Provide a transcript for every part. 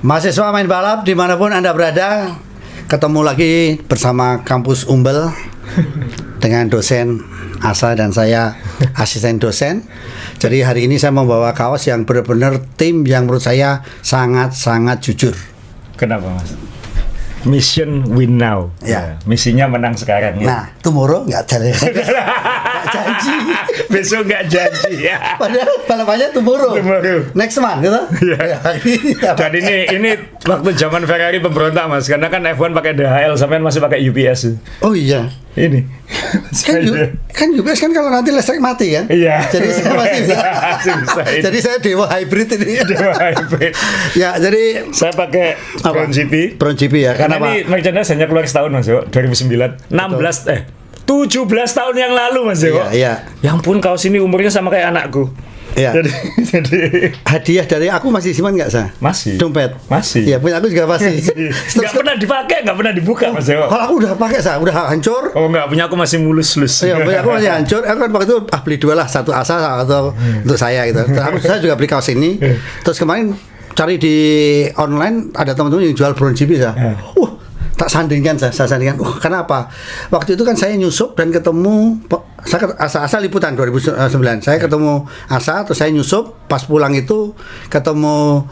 Mahasiswa main balap dimanapun Anda berada, ketemu lagi bersama Kampus Umbel dengan dosen Asa dan saya asisten dosen. Jadi hari ini saya membawa kaos yang benar-benar tim yang menurut saya sangat-sangat jujur. Kenapa Mas? Mission win now. Ya. Misinya menang sekarang ya. Nah, tomorrow nggak janji. Besok nggak janji ya. Padahal balapannya tomorrow. Next month gitu. Ya. Dan ini waktu zaman Ferrari pemberontak Mas, karena kan F1 pakai DHL, sampean masih pakai UPS. Oh iya. Ini. Kan UPS kan kalau nanti listrik mati kan? Iya. Jadi saya masih bisa. Jadi saya dewa hybrid ini. Dewa hybrid. Ya, jadi saya pakai Brown GP. Brown GP ya. Karena ini merchandise hanya keluar setahun Mas Yo, 2009. 17 tahun yang lalu Mas Yo. Iya. Yang pun kaos ini umurnya sama kayak anakku. Iya. Jadi hadiah dari aku masih simpan nggak sah? Masih. Dompet. Masih. Iya, punya aku juga masih. Nggak pernah dipakai, nggak pernah dibuka Mas Yo. Kalau aku udah pakai sah, udah hancur. Oh nggak, punya aku masih mulus-lus. Iya, punya aku masih hancur. Aku kan waktu itu beli dua lah, satu Asa atau untuk saya gitu. Terus saya juga beli kaos ini. Terus kemarin cari di online ada teman-teman yang jual Brown GP sah. Tak sandingkan saya sandingkan. Kenapa? Waktu itu kan saya nyusup dan ketemu Asa liputan 2009. Saya ketemu Asa, terus saya nyusup. Pas pulang itu ketemu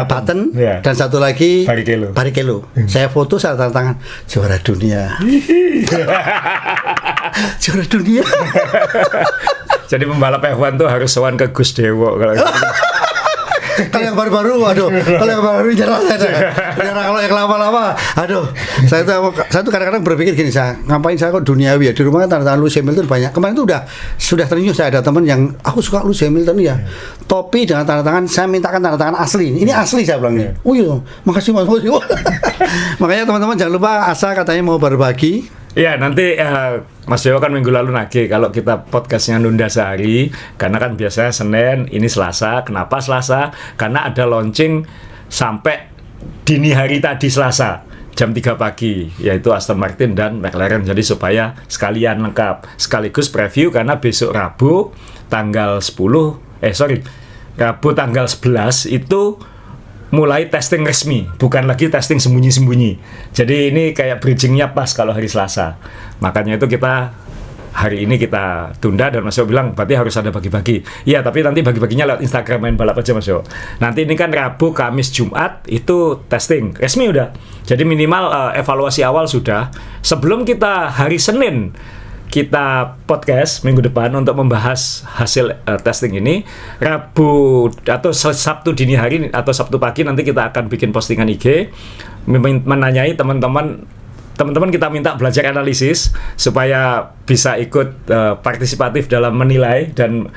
Button dan satu lagi Barrichello. Saya foto, saya tanda tangan juara dunia. Juara dunia. Jadi pembalap F1 tuh harus sowan ke Gus Dewo kalau gitu. Kalau yang baru-baru, aduh. Kalau yang baru jarang saya. Kalau yang lama-lama, aduh. Saya tuh kadang-kadang berpikir gini, ngapain saya kok duniawi ya? Di rumah kan tanda-tangan Lewis Hamilton banyak. Kemarin tuh sudah ternyuh, saya ada teman yang aku suka Lewis Hamilton ya. Topi dengan tanda tangan, saya mintakan tanda tangan asli. Ini asli saya bilang nih. Oh iya, makasih Mas. Makanya teman-teman jangan lupa, Asa katanya mau berbagi. Ya nanti Mas Dewa kan minggu lalu nagih kalau kita podcastnya nunda sehari, karena kan biasanya Senin, ini Selasa. Kenapa Selasa? Karena ada launching sampai dini hari tadi Selasa jam 3 pagi, yaitu Aston Martin dan McLaren. Jadi supaya sekalian lengkap, sekaligus preview karena besok Rabu tanggal Rabu tanggal 11 itu mulai testing resmi, bukan lagi testing sembunyi-sembunyi. Jadi ini kayak bridgingnya pas kalau hari Selasa. Makanya itu kita hari ini kita tunda, dan Mas Yo bilang berarti harus ada bagi-bagi. Iya, tapi nanti bagi-baginya lewat Instagram main balap aja Mas Yo. Nanti ini kan Rabu, Kamis, Jumat itu testing resmi udah. Jadi minimal evaluasi awal sudah. Sebelum kita hari Senin kita podcast minggu depan untuk membahas hasil testing ini, Rabu atau Sabtu dini hari atau Sabtu pagi nanti kita akan bikin postingan IG menanyai teman-teman kita minta belajar analisis supaya bisa ikut partisipatif dalam menilai dan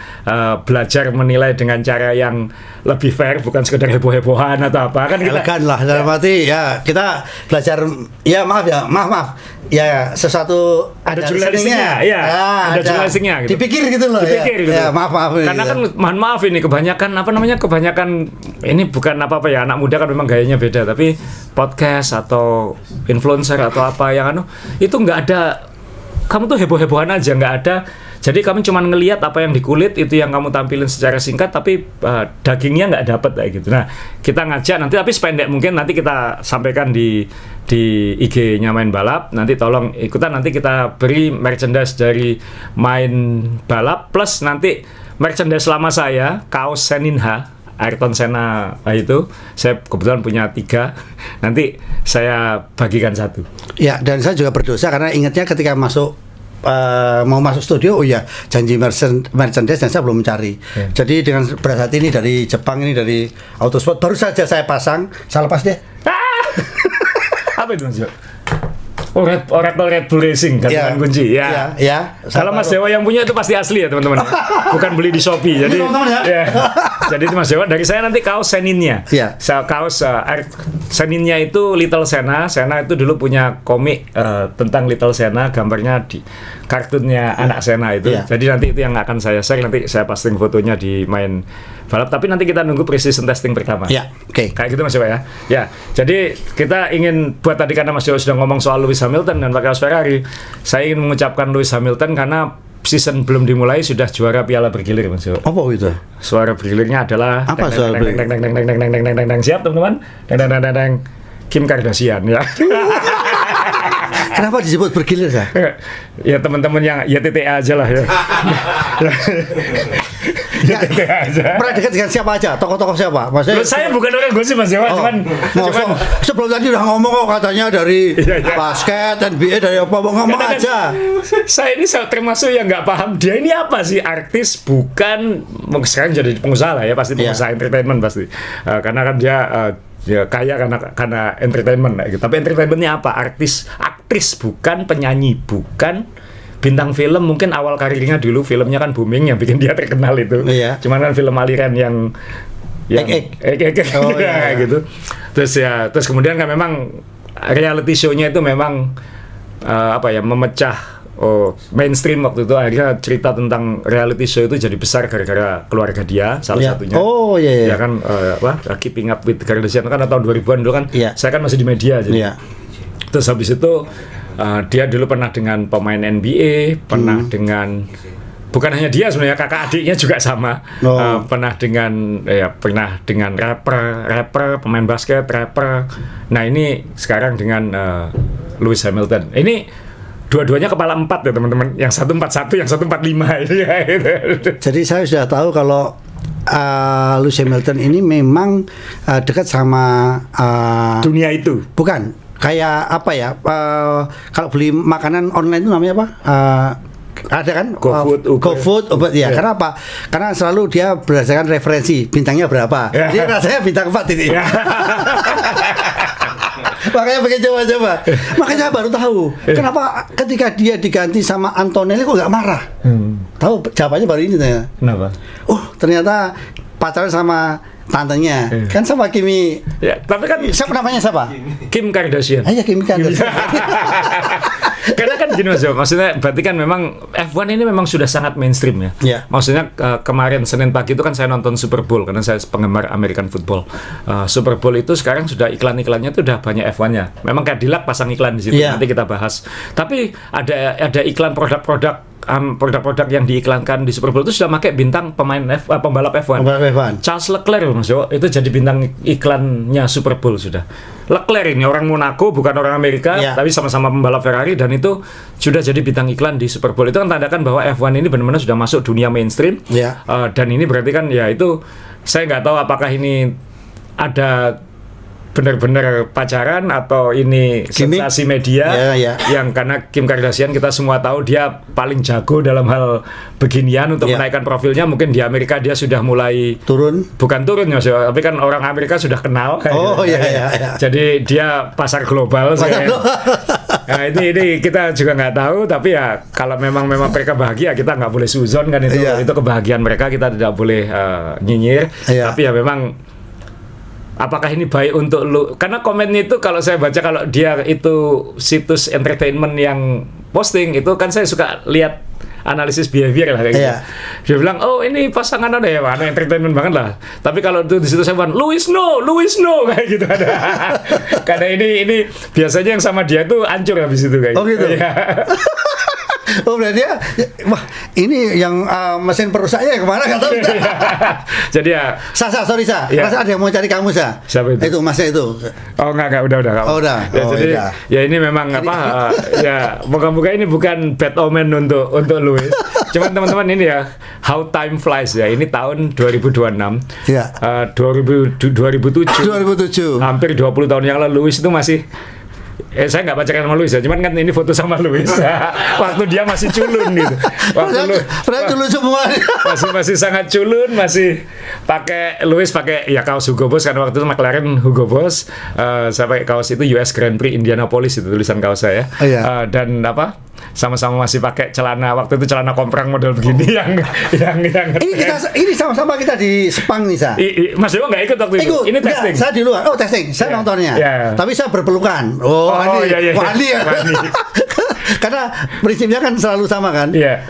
belajar menilai dengan cara yang lebih fair, bukan sekedar heboh-hebohan atau apa kan. Elegan lah dalam arti ya kita belajar ya maaf ya sesuatu ada jurnalistiknya ya, ada jurnalistiknya gitu. Dipikir gitu loh dipikir ya. Gitu. Ya maaf karena kan mohon maaf ini kebanyakan ini bukan apa ya, anak muda kan memang gayanya beda, tapi podcast atau influencer atau apa yang itu nggak ada, kamu tuh heboh-hebohan aja, nggak ada. Jadi kami cuma ngelihat apa yang di kulit itu yang kamu tampilin secara singkat, tapi dagingnya nggak dapet kayak gitu. Nah, kita ngajak nanti, tapi sependek mungkin nanti kita sampaikan di IG-nya Main Balap. Nanti tolong ikutan, nanti kita beri merchandise dari Main Balap, plus nanti merchandise lama saya, kaos Seninha Ayrton Senna itu saya kebetulan punya 3, nanti saya bagikan 1. Ya, dan saya juga berdosa karena ingatnya ketika mau masuk studio, janji merchandise dan saya belum mencari. Jadi dengan berat hati ini dari Jepang, ini dari Autosport baru saja saya pasang, saya lepas deh. Apa itu Mas Jo? Oracle Red Bull Racing gantungan kunci ya. Kalau Mas Dewa yang punya itu pasti asli ya teman-teman. Bukan beli di Shopee. Jadi jadi itu Mas Dewa, dari saya nanti kaos Seninnya. Kaos Seninnya itu Little Senna. Senna itu dulu punya komik tentang Little Senna, gambarnya di kartunnya anak Senna itu. Jadi nanti itu yang akan saya share, nanti saya posting fotonya di Main Balap. Tapi nanti kita nunggu precision testing pertama. Kayak gitu Mas Dewa ya. Ya, jadi kita ingin buat tadi karena Mas Dewa sudah ngomong soal Lewis Hamilton dan pakai kaos Ferrari, saya ingin mengucapkan Lewis Hamilton karena season belum dimulai sudah juara piala bergilir Mas Jo. Apa itu? Suara bergilirnya adalah Apa suara bergilir? Siap teman-teman? Kim Kardashian ya. Kenapa disebut bergilir sah? Ya teman-teman yang ya TTA aja lah ya. Ya TTA aja. Pernah dekat dengan siapa aja? Tokoh-tokoh siapa? Maksudnya Loh, saya bukan orang gosip Mas Dewa, cuman sebelum tadi udah ngomong kok katanya dari basket, NBA, dari apa ngomong aja. Saya ini termasuk yang nggak paham dia ini apa sih, artis bukan, sekarang jadi pengusaha lah ya, pasti pengusaha entertainment pasti. Karena kan dia ya kaya karena entertainment gitu. Tapi entertainmentnya apa? Aktris bukan penyanyi, bukan bintang film. Mungkin awal karirnya dulu filmnya kan booming yang bikin dia terkenal itu. Iya. Cuman kan film aliran yang gitu. Terus kemudian kan memang reality show-nya itu memang memecah mainstream waktu itu. Akhirnya cerita tentang reality show itu jadi besar gara-gara keluarga dia salah satunya. Oh iya. Ya kan Keeping Up with the Kardashian kan tahun 2000-an dulu kan. Saya kan masih di media jadi. Terus habis itu dia dulu pernah dengan pemain NBA, pernah dengan, bukan hanya dia sebenarnya, kakak adiknya juga sama. Pernah dengan rapper, pemain basket, rapper. Nah ini sekarang dengan Lewis Hamilton. Ini dua-duanya kepala 4 ya teman-teman. Yang satu 41, yang satu 45 ini ya. Jadi saya sudah tahu kalau Lewis Hamilton ini memang dekat sama dunia itu. Bukan, kayak apa ya? Kalau beli makanan online itu namanya apa? Ada kan? GoFood, ya. Karena apa? Karena selalu dia berdasarkan referensi bintangnya berapa. Dia rasanya bintang 4 ini. Makanya pengen coba-coba. Makanya saya baru tahu kenapa ketika dia diganti sama Antonelli kok nggak marah. Tahu jawabannya baru ini ternyata. Kenapa? Oh ternyata pacaran sama tantenya kan sama Kimi. Ya, tapi kan siapa namanya siapa? Kim Kardashian. Iya Kim Kardashian. Karena kan gini Mas Jo, maksudnya berarti kan memang F1 ini memang sudah sangat mainstream ya. Maksudnya kemarin Senin pagi itu kan saya nonton Super Bowl karena saya penggemar American football. Super Bowl itu sekarang sudah iklan-iklannya itu udah banyak F1-nya. Memang Cadillac pasang iklan di situ, nanti kita bahas. Tapi ada iklan produk-produk yang diiklankan di Super Bowl itu sudah pakai bintang pembalap F1. Charles Leclerc Mas Jo, itu jadi bintang iklannya Super Bowl sudah. Leclerc ini orang Monaco, bukan orang Amerika, tapi sama-sama pembalap Ferrari dan itu sudah jadi bintang iklan di Super Bowl. Itu kan tandakan bahwa F1 ini benar-benar sudah masuk dunia mainstream. Dan ini berarti kan ya itu, saya nggak tahu apakah ini ada benar-benar pacaran atau ini sensasi media yang karena Kim Kardashian kita semua tahu dia paling jago dalam hal beginian untuk menaikkan profilnya. Mungkin di Amerika dia sudah mulai bukan turun ya, tapi kan orang Amerika sudah kenal. Jadi dia pasar global. Nah, ini kita juga nggak tahu, tapi ya kalau memang mereka bahagia kita nggak boleh suzon kan, itu kebahagiaan mereka, kita tidak boleh nyinyir. Tapi ya memang apakah ini baik untuk lu? Karena komennya itu kalau saya baca, kalau dia itu situs entertainment yang posting itu kan saya suka lihat analisis behavior lah kayak gitu. Dia bilang, oh ini pasangan ada ya, entertainment banget lah. Tapi kalau itu di situ saya bilang, Louis no kayak gitu ada. Karena ini biasanya yang sama dia tuh hancur habis itu kayak. Oh gitu. Oh berarti ya, wah ini yang mesin perusaknya kemana nggak tahu. Jadi ya, sorry rasa ada yang mau cari kamu Siapa itu? Itu masnya itu. Oh enggak, udah. Udah. Ya, jadi ya ini memang ya moga-moga ini bukan bad omen untuk Louis. Cuman teman-teman ini ya, how time flies ya. Ini tahun 2026. 2007. Hampir 20 tahun yang lalu Louis itu masih saya nggak bacakan sama Louis ya, cuman kan ini foto sama Louis waktu dia masih culun gitu. Culun semua. masih sangat culun, masih Louis pakai ya kaos Hugo Boss, karena waktu itu McLaren Hugo Boss. Saya pakai kaos itu US Grand Prix Indianapolis, itu tulisan kaos saya. Dan sama-sama masih pakai celana, waktu itu celana komprang model begini yang ini sama-sama kita di Sepang nih Mas Dewa nggak ikut waktu itu. Ini testing. Saya di luar. Testing. Saya nontonnya. Tapi saya berpelukan. Wani. Karena prinsipnya kan selalu sama kan. Iya.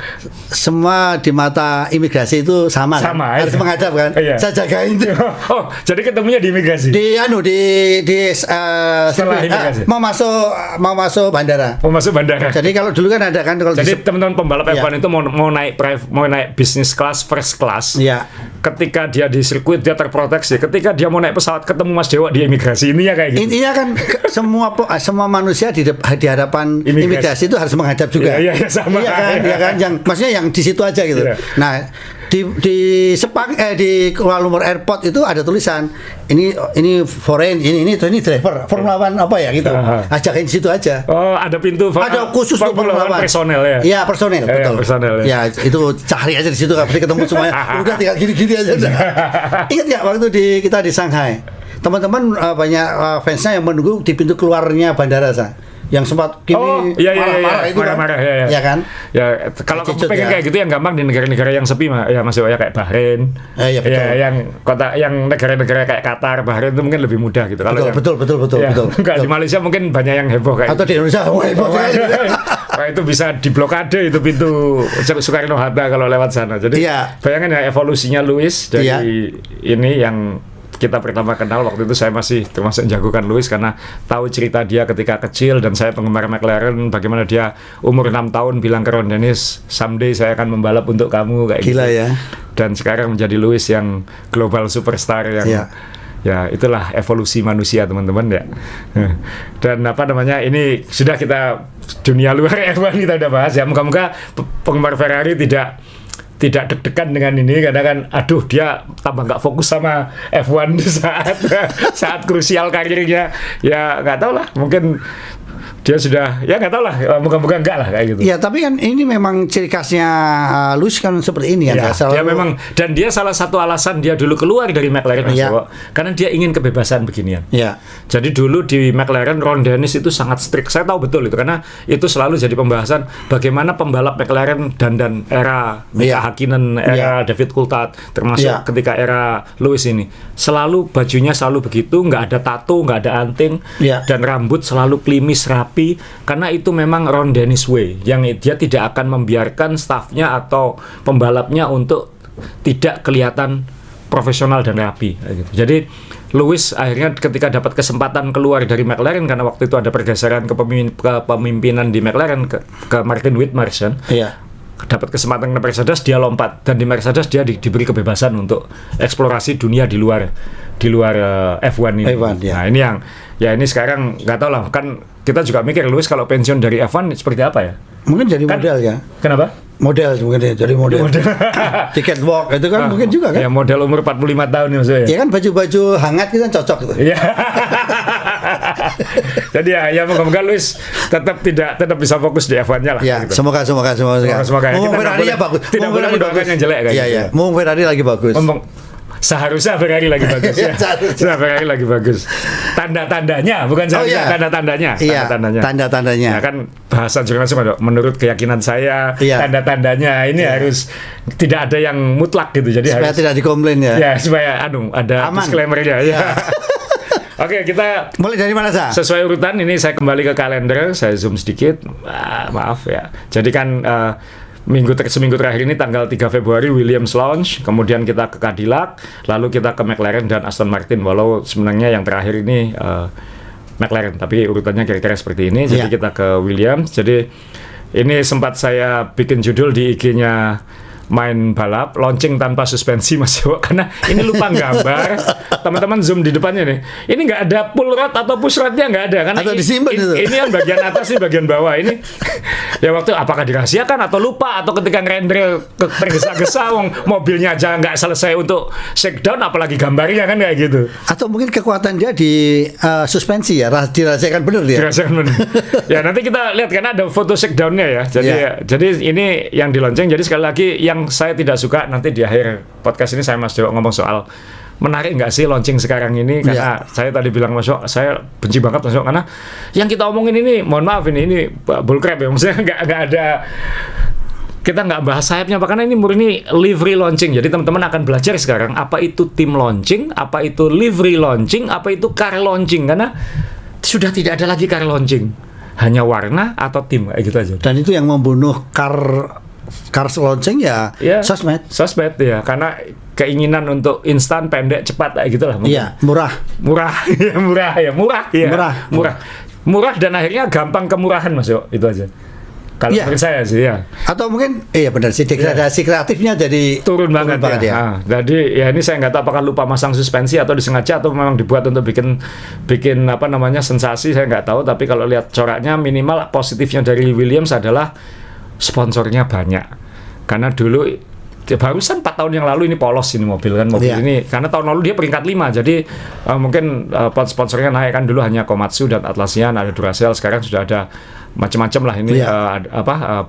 Semua di mata imigrasi itu sama kan? Sama, Harus iya. menghadap kan. Iya. Saya jagain tuh. Oh, jadi ketemunya di imigrasi. Setelah imigrasi. Mau masuk bandara. Mau masuk bandara. Jadi kalau dulu kan ada kan kalau Jadi teman-teman pembalap Iya. F1 itu mau naik business class, first class. Iya. Ketika dia di sirkuit dia terproteksi. Ketika dia mau naik pesawat ketemu Mas Dewa di imigrasi, ininya kayak gitu. Intinya kan semua manusia di hadapan imigrasi itu harus menghadap juga. Iya, sama. Iya kan, iya kan, yang maksudnya yang di situ aja gitu. Iya. Nah, di Sepang di Kuala Lumpur Airport itu ada tulisan ini foreign, ini driver Formula One apa ya gitu. Ajakin di situ aja. Oh, ada pintu Ada khusus untuk Formula One personel ya. Iya, personel, Iya, betul. personel, ya. Ya, itu cari aja di situ kan, pasti ketemu semuanya. Udah tinggal gini-gini aja udah. Ingat nggak waktu kita di Shanghai? Teman-teman banyak fansnya yang menunggu di pintu keluarnya bandara yang sempat marah-marah itu marah-marah, ya kan? Ya, kalau kamu Cicut, pengen ya. kayak gitu yang gampang di negara-negara yang sepi mah, ya masuk ya kayak Bahrain. Iya, betul. Ya, yang negara-negara kayak Qatar, Bahrain itu mungkin lebih mudah gitu. Kalau Betul. Enggak, di Malaysia mungkin banyak yang heboh kayak. Atau di Indonesia, heboh sekali. Wah, itu bisa diblokade itu pintu Soekarno Hatta kalau lewat sana. Jadi Iya. bayangin ya evolusinya Lewis dari Iya. ini yang kita pertama kenal waktu itu saya masih termasuk jagokan Lewis karena tahu cerita dia ketika kecil dan saya penggemar McLaren, bagaimana dia umur 6 tahun bilang ke Ron Dennis, someday saya akan membalap untuk kamu kayak Gila gitu. ya. Dan sekarang menjadi Lewis yang global superstar yang Iya. ya itulah evolusi manusia teman-teman ya. Dan apa namanya, ini sudah kita dunia luar F1 kita udah bahas ya. Moga-moga penggemar Ferrari tidak deg-degan dengan ini karena kan aduh dia tambah nggak fokus sama F1 di saat krusial karirnya, ya nggak tahu lah, mungkin dia sudah ya nggak tahu lah, moga-moga enggak lah kayak gitu. Ya, tapi kan ini memang ciri khasnya Lewis kan seperti ini Ya, kan. dia memang, dan dia salah satu alasan dia dulu keluar dari McLaren Mas Ya. Dewo, karena dia ingin kebebasan beginian. Ya. Jadi dulu di McLaren Ron Dennis itu sangat strict. Saya tahu betul itu karena itu selalu jadi pembahasan bagaimana pembalap McLaren dan era Mika Ya. Hakkinen, era David Coulthard, termasuk Ya. ketika era Lewis ini. Selalu bajunya selalu begitu, nggak ada tato, nggak ada anting, Ya. dan rambut selalu klimis rapi karena itu memang Ron Dennis way, yang dia tidak akan membiarkan stafnya atau pembalapnya untuk tidak kelihatan profesional dan rapi gitu. Jadi Lewis akhirnya ketika dapat kesempatan keluar dari McLaren karena waktu itu ada pergeseran kepemimpinan di McLaren ke Martin Whitmarsh, Iya. dapat kesempatan ke Mercedes, dia lompat, dan di Mercedes dia diberi kebebasan untuk eksplorasi dunia di luar F1 ini. F1, ya. Nah, ini yang ini sekarang nggak tahu lah, kan kita juga mikir Lewis kalau pensiun dari F1 seperti apa ya? Mungkin jadi Kan- model ya. Kenapa? Model mungkin ya, jadi model. Tiket walk itu kan mungkin juga kan. Ya model umur 45 tahun ya maksudnya. Ya kan baju-baju hangat kita cocok gitu. Iya. Jadi ya moga-moga Lewis tetap bisa fokus di F1-nya lah. Ya, gitu. semoga. Semoga. Mumpung Kita Ferrari nggak ya bagus. tidak Mumpung boleh Ferrari mendoakan bagus. yang jelek kayak Iya, gitu. iya. Mumpung Ferrari lagi bagus. Seharusnya Ferrari lagi bagus ya. Seharusnya. Ferrari lagi bagus. Tanda-tandanya, bukan seharusnya, tanda-tandanya. Iya, Tanda-tandanya. tanda-tandanya. Ya kan bahasa jurnalisme ada, menurut keyakinan saya, Iya. tanda-tandanya ini harus tidak ada yang mutlak gitu. Jadi Supaya harus tidak dikomplain ya. ya supaya ada Aman. disclaimer-nya ya. Oke, kita Mulai dari mana, Sa? sesuai urutan ini saya kembali ke kalender, saya zoom sedikit. Maaf ya. Jadi kan seminggu terakhir ini tanggal 3 Februari Williams launch, kemudian kita ke Cadillac, lalu kita ke McLaren dan Aston Martin. Walau sebenarnya yang terakhir ini McLaren, tapi urutannya kira-kira seperti ini. Jadi Iya. kita ke Williams. Jadi ini sempat saya bikin judul di IG-nya main balap, launching tanpa suspensi Mas Dewo, karena ini lupa gambar. Teman-teman zoom di depannya nih. Ini nggak ada pull rod atau push rodnya, nggak ada. Karena Atau disimpan itu. ini yang bagian atas, ini bagian bawah. Ini ya waktu apakah dirahasiakan atau lupa atau ketika ngerender tergesa-gesa, mobilnya aja nggak selesai untuk shakedown, apalagi gambarnya kan kayak gitu. Atau mungkin kekuatan dia di suspensi ya, dirahasiakan bener dia. Dirasakan benar. Ya nanti kita lihat karena ada foto shakedownnya ya. Iya. Jadi ini yang di launching. Jadi sekali lagi yang saya tidak suka nanti di akhir podcast ini saya Mas Dewo ngomong soal menarik nggak sih launching sekarang ini, karena saya tadi bilang Mas Dewo, saya benci banget Mas Dewo karena yang kita omongin ini, mohon maaf ini bullcrap ya, maksudnya nggak ada, kita nggak bahas sayapnya apa, karena ini murni livery launching. Jadi teman-teman akan belajar sekarang apa itu tim launching, apa itu livery launching, apa itu car launching, karena sudah tidak ada lagi car launching. hanya warna atau tim kayak gitu aja. Dan itu yang membunuh cars launching ya, sosmed ya, karena keinginan untuk instan, pendek, cepat kayak gitulah. Iya, murah dan akhirnya gampang kemurahan Mas Yo, itu aja. Kalau menurut saya sih ya. Atau mungkin benar sih, degradasi kreatifnya jadi turun banget ya. Nah, jadi ya ini saya nggak tahu apakah lupa masang suspensi atau disengaja atau memang dibuat untuk bikin sensasi, saya nggak tahu. Tapi kalau lihat coraknya, minimal positifnya dari Williams adalah sponsornya banyak. Karena dulu barusan 4 tahun yang lalu ini polos ini mobil ini, karena tahun lalu dia peringkat 5, jadi mungkin sponsornya naik kan. Dulu hanya Komatsu dan Atlassian, ada Duracell, sekarang sudah ada macam-macam lah ini.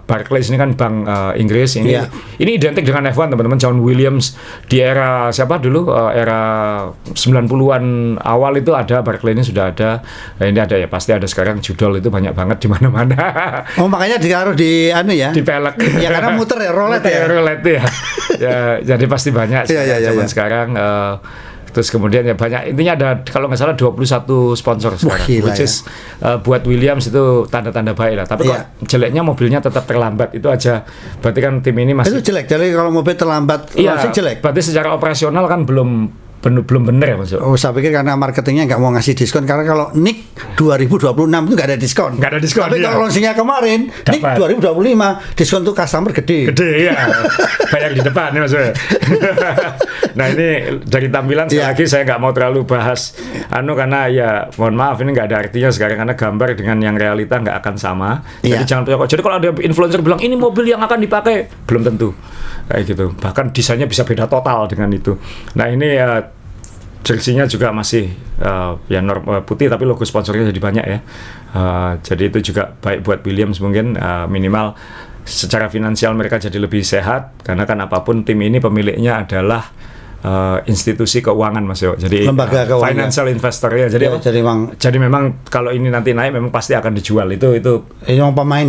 Barclays ini kan bank Inggris ini. Ini identik dengan F1 teman-teman. John Williams di era siapa dulu, era 90-an awal itu ada, Barclays ini sudah ada. Nah, ini ada ya, pasti ada sekarang. Judol itu banyak banget di mana-mana. Oh, makanya ditaruh di di pelek. Ya karena muter ya, roulette ya. Ya, jadi pasti banyak zaman sekarang. Terus kemudian ya banyak, intinya ada kalau nggak salah 21 sponsor sekarang, which is buat Williams itu tanda-tanda baik lah. Tapi kok jeleknya mobilnya tetap terlambat, itu aja. Berarti kan tim ini masih itu jelek. Jadi kalau mobil terlambat masih jelek. Berarti secara operasional kan belum benar ya Mas. Oh, saya pikir karena marketingnya nggak mau ngasih diskon, karena kalau Nick 2026 itu nggak ada diskon. Tapi kalau launchingnya kemarin Nick 2025 diskon tuh customer gede ya. Banyak di depan ya Mas. Nah, ini dari tampilan sekali lagi saya nggak mau terlalu bahas karena ya mohon maaf ini nggak ada artinya sekarang, karena gambar dengan yang realita nggak akan sama. Jadi jangan percaya. Jadi kalau ada influencer bilang ini mobil yang akan dipakai, belum tentu kayak gitu. Bahkan desainnya bisa beda total dengan itu. Nah, ini jersinya juga masih putih, tapi logo sponsornya jadi banyak ya. Jadi itu juga baik buat Williams, mungkin minimal secara finansial mereka jadi lebih sehat, karena kan apapun tim ini pemiliknya adalah institusi keuangan Mas Yo. Jadi lembaga keuangan, financial investor ya. Jadi memang kalau ini nanti naik memang pasti akan dijual. Itu memang pemain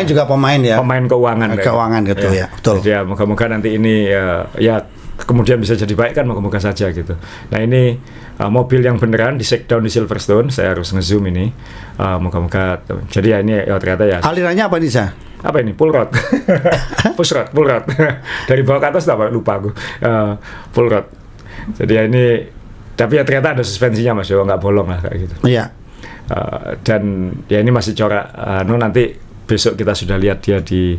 juga pemain ya. Pemain keuangan gitu ya. Betul. Jadi ya moga-moga nanti ini kemudian bisa jadi baik kan, moga-moga saja gitu. Nah, ini mobil yang beneran di shakedown di Silverstone, saya harus nge-zoom ini. Moga-moga. Jadi ya ini ternyata ya. Alirannya apa nih, Sa? Apa ini? Pull rod. Push rod. Dari bawah ke atas apa? Lupa aku. Pull rod. Jadi ya ini, tapi ya ternyata ada suspensinya Mas Yo, nggak bolong lah kayak gitu. Iya. Dan ya ini masih corak. Nanti besok kita sudah lihat dia di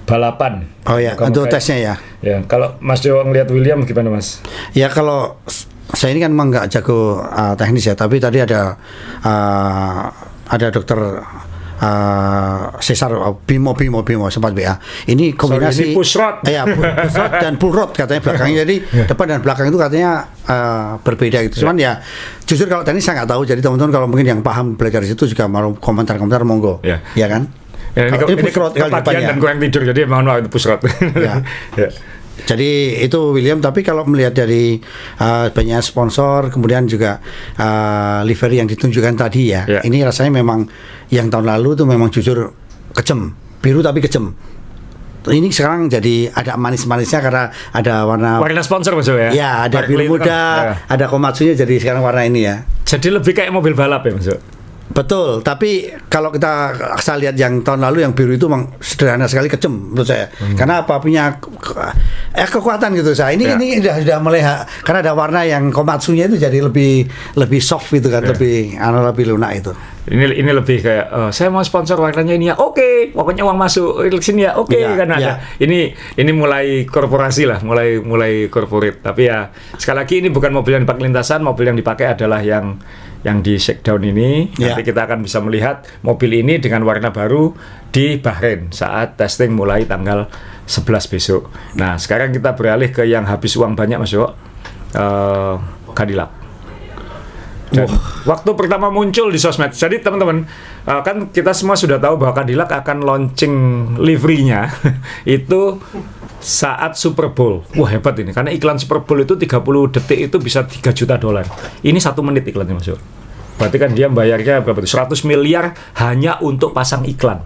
balapan. Oh ya, untuk tesnya ya. Ya, kalau Mas Dewa ngelihat William gimana Mas? Ya kalau saya ini kan memang nggak jago teknis ya, tapi tadi ada dokter Cesar Bimo sempat BA. Ini kombinasi ini push rod. Push rod dan pull rod katanya belakangnya. Jadi depan dan belakang itu katanya berbeda gitu. Cuman ya jujur kalau teknis saya nggak tahu. Jadi teman-teman kalau mungkin yang paham belajar di situ juga mau komentar monggo. Ya kan? Ya, ini kepatian dan kurang tidur, jadi mohon maaf itu push rod. Ya. Jadi itu William, tapi kalau melihat dari banyak sponsor, kemudian juga livery yang ditunjukkan tadi ya, ini rasanya memang yang tahun lalu itu memang jujur kejem, biru tapi kejem. Ini sekarang jadi ada manis-manisnya karena ada warna sponsor maksudnya ya? Ya, ada biru muda, ada Komatsunya, jadi sekarang warna ini ya. Jadi lebih kayak mobil balap ya maksud? Betul, tapi kalau saya lihat yang tahun lalu yang biru itu memang sederhana sekali, kejem menurut saya. Karena apa, punya kekuatan gitu saya. Ini sudah melihat karena ada warna yang Komatsunya itu jadi lebih soft gitu kan, lebih lunak itu. Ini lebih kayak saya mau sponsor warnanya ini ya, oke, pokoknya uang masuk sini ya, oke, karena ada ini mulai korporasi lah, mulai corporate. Tapi ya sekali lagi ini bukan mobil yang dipakai lintasan, mobil yang dipakai adalah yang di shakedown ini. Nanti kita akan bisa melihat mobil ini dengan warna baru di Bahrain saat testing mulai tanggal 11 besok. Nah, sekarang kita beralih ke yang habis uang banyak Mas Yo, Cadillac. Dan waktu pertama muncul di sosmed, jadi teman-teman kan kita semua sudah tahu bahwa Cadillac akan launching livery-nya itu saat Super Bowl. Wah, hebat ini, karena iklan Super Bowl itu 30 detik itu bisa $3 juta. Ini 1 menit iklannya Mas Yo. Berarti kan dia bayarnya berapa tuh? 100 miliar hanya untuk pasang iklan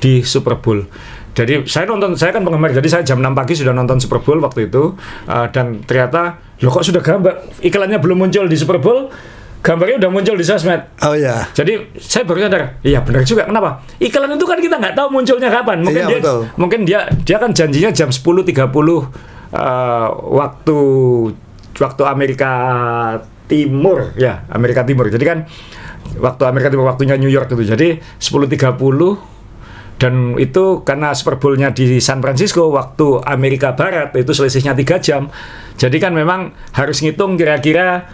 di Super Bowl. Jadi saya kan penggemar, jadi saya jam 6 pagi sudah nonton Super Bowl waktu itu, dan ternyata loh kok sudah gambar iklannya belum muncul di Super Bowl. Gambarnya udah muncul di sosmed. Oh ya. Jadi saya baru sadar, iya benar juga. Kenapa? Iklan itu kan kita nggak tahu munculnya kapan. Mungkin Iya, betul. mungkin dia kan janjinya jam 10.30 waktu Amerika Timur, ya Amerika Timur. Jadi kan waktu Amerika Timur, waktunya New York itu. Jadi 10.30. Dan itu karena Super Bowl-nya di San Francisco, waktu Amerika Barat itu selisihnya 3 jam. Jadi kan memang harus ngitung kira-kira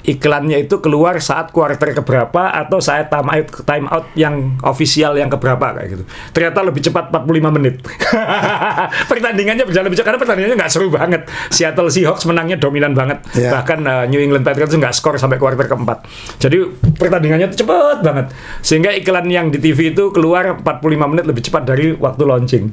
iklannya itu keluar saat kuarter keberapa atau saat time out yang official yang keberapa kayak gitu. Ternyata lebih cepat 45 menit. Pertandingannya berjalan lebih cepat karena pertandingannya nggak seru banget. Seattle Seahawks menangnya dominan banget. Yeah. Bahkan New England Patriots nggak skor sampai kuarter keempat. Jadi pertandingannya itu cepat banget. Sehingga iklan yang di TV itu keluar 45 menit lebih cepat dari waktu launching.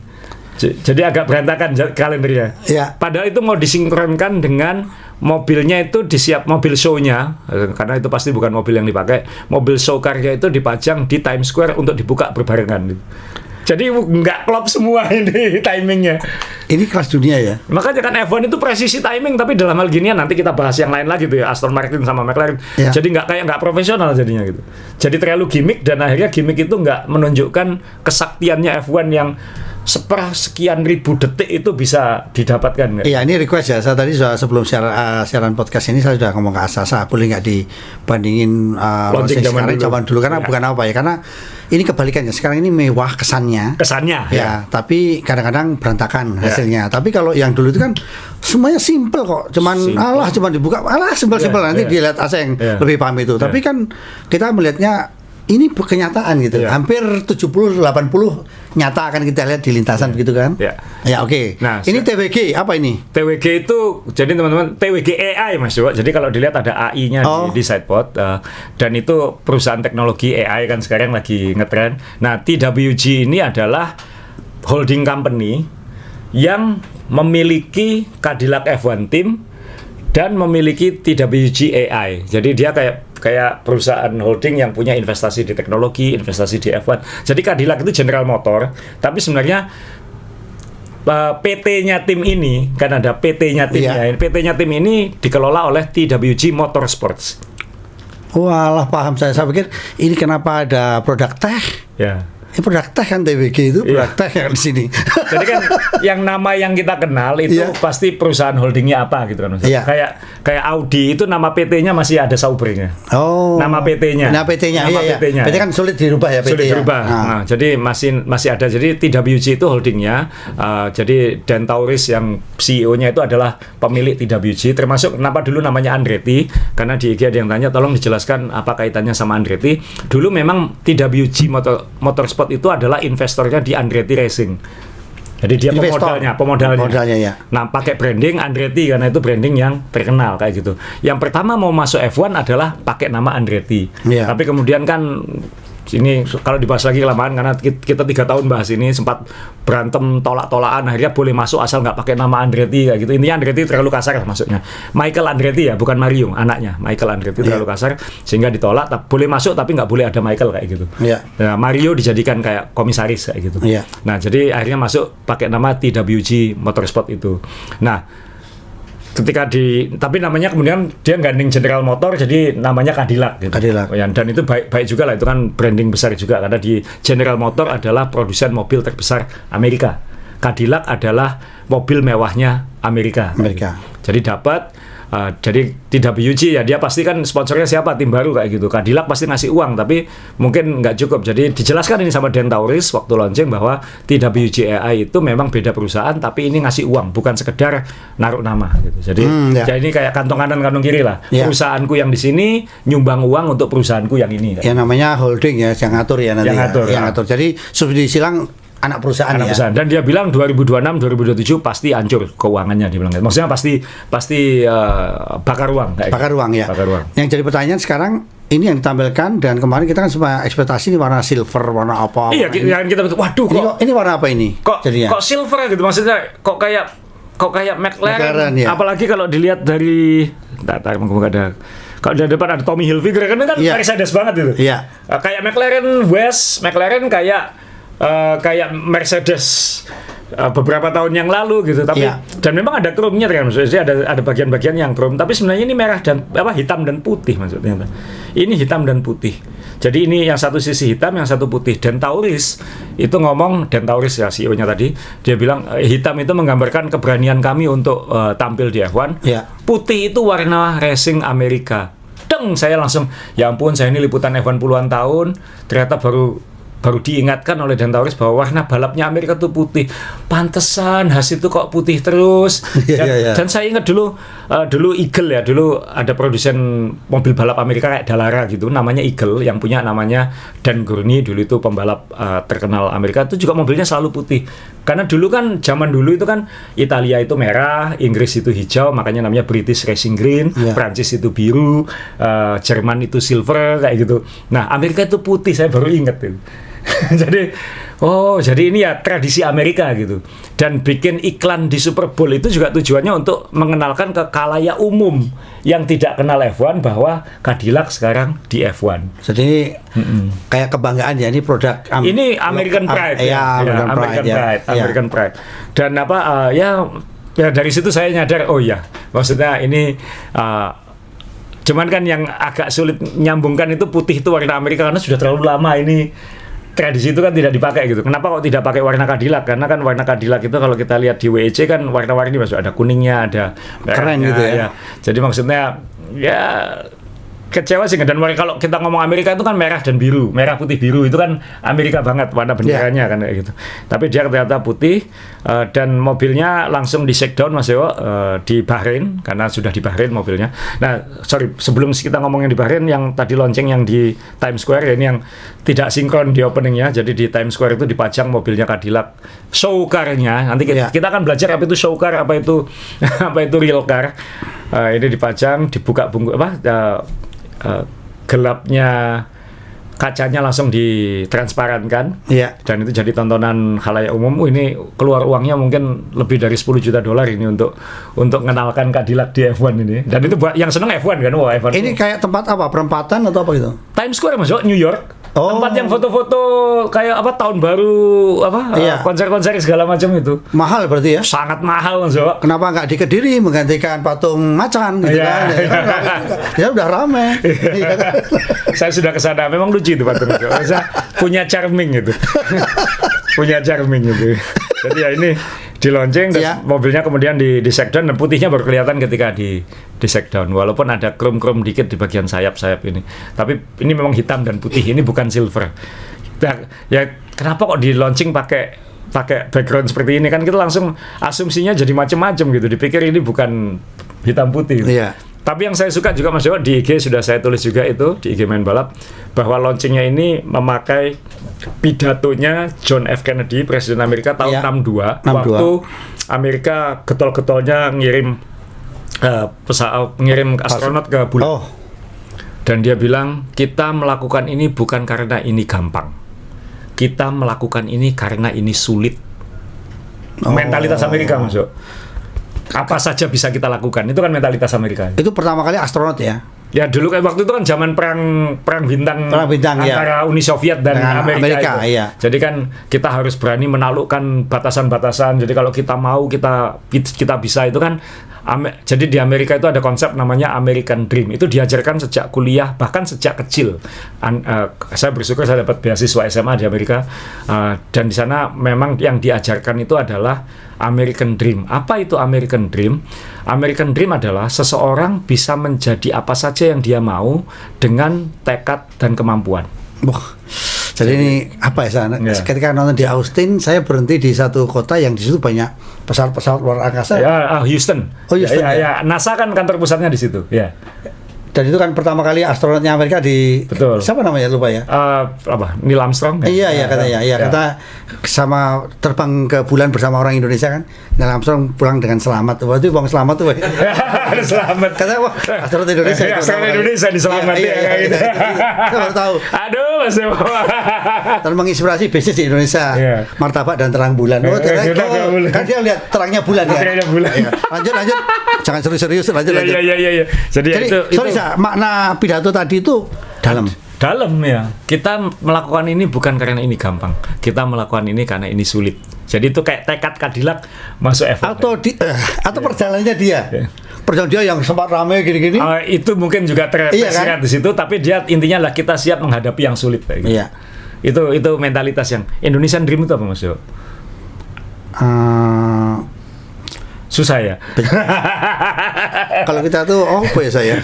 Jadi agak berantakan kalendernya. Ya. Padahal itu mau disinkronkan dengan mobilnya itu mobil show-nya, karena itu pasti bukan mobil yang dipakai. Mobil show car-nya itu dipajang di Times Square untuk dibuka berbarengan. Jadi nggak klop semua ini timingnya. Ini kelas dunia ya. Makanya kan F1 itu presisi timing, tapi dalam hal ginian nanti kita bahas yang lain lagi tuh ya, Aston Martin sama McLaren. Ya. Jadi nggak profesional jadinya gitu. Jadi terlalu gimmick dan akhirnya gimmick itu nggak menunjukkan kesaktiannya F1 yang sekian ribu detik itu bisa didapatkan. Iya, ini request ya. Saya tadi sudah sebelum siaran podcast ini saya sudah ngomong ke Asasa, boleh nggak dibandingin launching sekarang zaman dulu karena bukan apa ya, karena ini kebalikannya. Sekarang ini mewah kesannya. Ya. Tapi kadang-kadang berantakan hasilnya. Tapi kalau yang dulu itu kan semuanya simple kok. Cuman dibuka, simpel nanti dilihat Asa yang lebih paham itu. Tapi kan kita melihatnya ini kenyataan gitu. Hampir 70-80 nyata akan kita lihat di lintasan begitu kan. Ya oke. Nah, ini TWG apa ini? TWG itu jadi teman-teman TWG AI Mas Jo. Jadi kalau dilihat ada AI-nya di sidepod dan itu perusahaan teknologi AI kan sekarang lagi ngetren. Nah, TWG ini adalah holding company yang memiliki Cadillac F1 Team dan memiliki TWG AI. Jadi dia kayak perusahaan holding yang punya investasi di teknologi, investasi di F1. Jadi Cadillac itu General Motor, tapi sebenarnya PT-nya tim ini, kan ada PT-nya timnya. PT-nya tim ini dikelola oleh TWG Motorsports. Walah, paham saya. Saya pikir ini kenapa ada produk teh? Ya. Ini produk teh kan TWG itu produk teh yang di sini. Jadi kan yang nama yang kita kenal itu pasti perusahaan holdingnya apa gitu kan. Kayak Audi itu nama PT-nya masih ada Saubernya. Oh. Nama PT-nya. Nama PT-nya. PT kan sulit dirubah ya PT. Sulit dirubah. Nah, jadi masih ada. Jadi TWG itu holdingnya. Jadi Dan Tauris yang CEO-nya itu adalah pemilik TWG. Termasuk kenapa dulu namanya Andretti, karena di IG ada yang tanya tolong dijelaskan apa kaitannya sama Andretti. Dulu memang TWG Motorsport itu adalah investornya di Andretti Racing. Jadi dia pemodalnya. Ya. Nah, pakai branding Andretti karena itu branding yang terkenal kayak gitu. Yang pertama mau masuk F1 adalah pakai nama Andretti. Tapi kemudian kan ini kalau dibahas lagi kelamaan karena kita 3 tahun bahas ini sempat berantem tolak-tolakan, akhirnya boleh masuk asal nggak pakai nama Andretti kayak gitu. Intinya Andretti terlalu kasar masuknya. Michael Andretti ya, bukan Mario, anaknya Michael Andretti terlalu kasar sehingga ditolak. Boleh masuk tapi nggak boleh ada Michael kayak gitu. Nah, Mario dijadikan kayak komisaris kayak gitu. Nah, jadi akhirnya masuk pakai nama TWG Motorsport itu. Nah, tapi namanya kemudian dia gandeng General Motor jadi namanya Cadillac gitu. Dan itu baik juga lah, itu kan branding besar juga karena di General Motor adalah produsen mobil terbesar Amerika. Cadillac adalah mobil mewahnya Amerika. Jadi dapat jadi TWG ya dia pasti kan sponsornya siapa, tim baru kayak gitu. Cadillac pasti ngasih uang tapi mungkin nggak cukup. Jadi dijelaskan ini sama Dan Tauris waktu launching bahwa TWG AI itu memang beda perusahaan tapi ini ngasih uang bukan sekedar naruh nama gitu. Jadi jadi ini kayak kantong kanan kantong kiri lah. Perusahaanku yang di sini nyumbang uang untuk perusahaanku yang ini. Ya namanya holding ya, yang ngatur ya nanti. Yang ngatur. Jadi subsidi silang anak perusahaan. Dan dia bilang 2026 2027 pasti hancur keuangannya, dia bilang. Maksudnya pasti bakar uang kayak bakar uang ya. Yang jadi pertanyaan sekarang ini yang ditampilkan dan kemarin kita kan semua ekspektasi ini warna silver, warna apa. Iya, kita waduh kok ini warna apa ini? Kok silver gitu maksudnya kok kayak McLaren ya? Apalagi kalau dilihat dari ada kalau di depan ada Tommy Hilfiger kan Mercedes banget itu. Kayak McLaren kayak Mercedes beberapa tahun yang lalu gitu, tapi Iya. dan memang ada chrome-nya kan, maksudnya ada bagian-bagian yang chrome, tapi sebenarnya ini merah dan hitam dan putih maksudnya. Ini hitam dan putih. Jadi ini yang satu sisi hitam, yang satu putih. Dentauris itu ngomong, Dentauris ya CEO-nya tadi, dia bilang hitam itu menggambarkan keberanian kami untuk tampil di F1. Iya. Putih itu warna racing Amerika. Deng, saya langsung, ya ampun, saya ini liputan F1 puluhan tahun, ternyata baru diingatkan oleh Dentauris bahwa warna balapnya Amerika itu putih. Pantesan Haas itu kok putih terus. Dan saya ingat dulu Eagle ya, dulu ada produsen mobil balap Amerika kayak Dallara gitu, namanya Eagle, yang punya namanya Dan Gurney, dulu itu pembalap terkenal Amerika, itu juga mobilnya selalu putih. Karena dulu kan, zaman dulu itu kan Italia itu merah, Inggris itu hijau, makanya namanya British Racing Green, Prancis itu biru, Jerman itu silver, kayak gitu. Nah, Amerika itu putih, saya baru ingat itu. jadi ini ya tradisi Amerika gitu. Dan bikin iklan di Super Bowl itu juga tujuannya untuk mengenalkan ke khalayak umum yang tidak kenal F1 bahwa Cadillac sekarang di F1. Jadi kayak kebanggaan ya, ini produk ini American Pride ya, American Pride. Dan ya dari situ saya nyadar, oh ya, maksudnya ini cuman kan yang agak sulit nyambungkan itu putih itu warna Amerika, karena sudah terlalu lama ini tradisi itu kan tidak dipakai gitu. Kenapa kok tidak pakai warna Cadillac? Karena kan warna Cadillac itu kalau kita lihat di WEC kan warna-warni, masuk ada kuningnya, ada keren gitu ya. Jadi maksudnya ya kecewa sih. Dan kalau kita ngomong Amerika itu kan merah dan biru, merah putih biru, itu kan Amerika banget warna benderanya kan kayak gitu. Tapi dia ternyata putih, dan mobilnya langsung di shakedown Mas Dewo di Bahrain, karena sudah di Bahrain mobilnya. Nah, sorry, sebelum kita ngomongin di Bahrain, yang tadi launching yang di Times Square, ini yang tidak sinkron di openingnya. Jadi di Times Square itu dipajang mobilnya Cadillac, show car-nya. Nanti kita akan belajar apa itu show car, apa itu real car. Ini dipajang, dibuka bungkus gelapnya kacanya langsung ditransparankan, dan itu jadi tontonan khalayak umum. Ini keluar uangnya mungkin lebih dari 10 juta dolar ini untuk mengenalkan Cadillac di F1 ini. Dan itu buat yang seneng F1 kan, F1. Ini kayak tempat apa, perempatan atau apa itu? Times Square masuk New York. Tempat yang foto-foto kayak tahun baru, konser-konser segala macam itu. Mahal berarti ya? Sangat mahal, Mas. Kenapa nggak di Kediri menggantikan patung macan gitu kan? Ya udah ramai. Saya sudah ke sana, memang lucu itu patung itu. Saya punya charming gitu. Jadi ya ini di launching, mobilnya kemudian di shakedown, dan putihnya baru kelihatan ketika di shakedown, walaupun ada chrome dikit di bagian sayap ini, tapi ini memang hitam dan putih, ini bukan silver. Ya kenapa kok di launching pakai background seperti ini, kan kita langsung asumsinya jadi macam-macam gitu, dipikir ini bukan hitam putih. Tapi yang saya suka juga Mas Dewa, di IG sudah saya tulis juga itu, di IG Main Balap, bahwa launchingnya ini memakai pidatonya John F. Kennedy, Presiden Amerika tahun 62, waktu Amerika getol-getolnya ngirim astronot ke bulan. Dan dia bilang, kita melakukan ini bukan karena ini gampang, kita melakukan ini karena ini sulit. Mentalitas Amerika, Mas Dewa. Apa saja bisa kita lakukan, itu kan mentalitas Amerika. Itu pertama kali astronot ya? Ya dulu kan waktu itu kan zaman perang bintang antara Uni Soviet dan Amerika itu. Jadi kan kita harus berani menaklukkan batasan-batasan. Jadi kalau kita mau, kita bisa, itu kan. Jadi di Amerika itu ada konsep namanya American Dream. Itu diajarkan sejak kuliah, bahkan sejak kecil. Saya bersyukur saya dapat beasiswa SMA di Amerika, dan di sana memang yang diajarkan itu adalah American Dream. Apa itu American Dream? American Dream adalah seseorang bisa menjadi apa saja yang dia mau dengan tekad dan kemampuan. Jadi ini apa ya, ketika nonton di Austin, saya berhenti di satu kota yang di situ banyak pesawat-pesawat luar angkasa. Houston. Houston. NASA kan kantor pusatnya di situ. Dan itu kan pertama kali astronotnya Amerika siapa namanya, lupa ya? Neil Armstrong. Katanya. Kata sama terbang ke bulan bersama orang Indonesia kan. Neil Armstrong pulang dengan selamat. Waktu itu bang selamat tuh. Selamat. Katanya astronot Indonesia. Astronot Indonesia diselamati gitu. Saya baru tahu. Aduh, Mas Dewa. Dan menginspirasi bisnis di Indonesia. Martabak dan terang bulan. Kan dia lihat terangnya bulan ya. Lanjut. Jangan serius. Lanjut. Jadi itu makna pidato tadi itu dalam ya. Kita melakukan ini bukan karena ini gampang, kita melakukan ini karena ini sulit. Jadi itu kayak tekad Cadillac masuk F1. Atau perjalanannya dia. Perjalanan dia yang sempat ramai gini-gini. Itu mungkin juga tersirat di situ, tapi dia intinya lah kita siap menghadapi yang sulit kayak gitu. Iya. Itu mentalitas yang Indonesian Dream itu apa Mas Yo? Susah ya. Kalau kita tuh apa ya saya?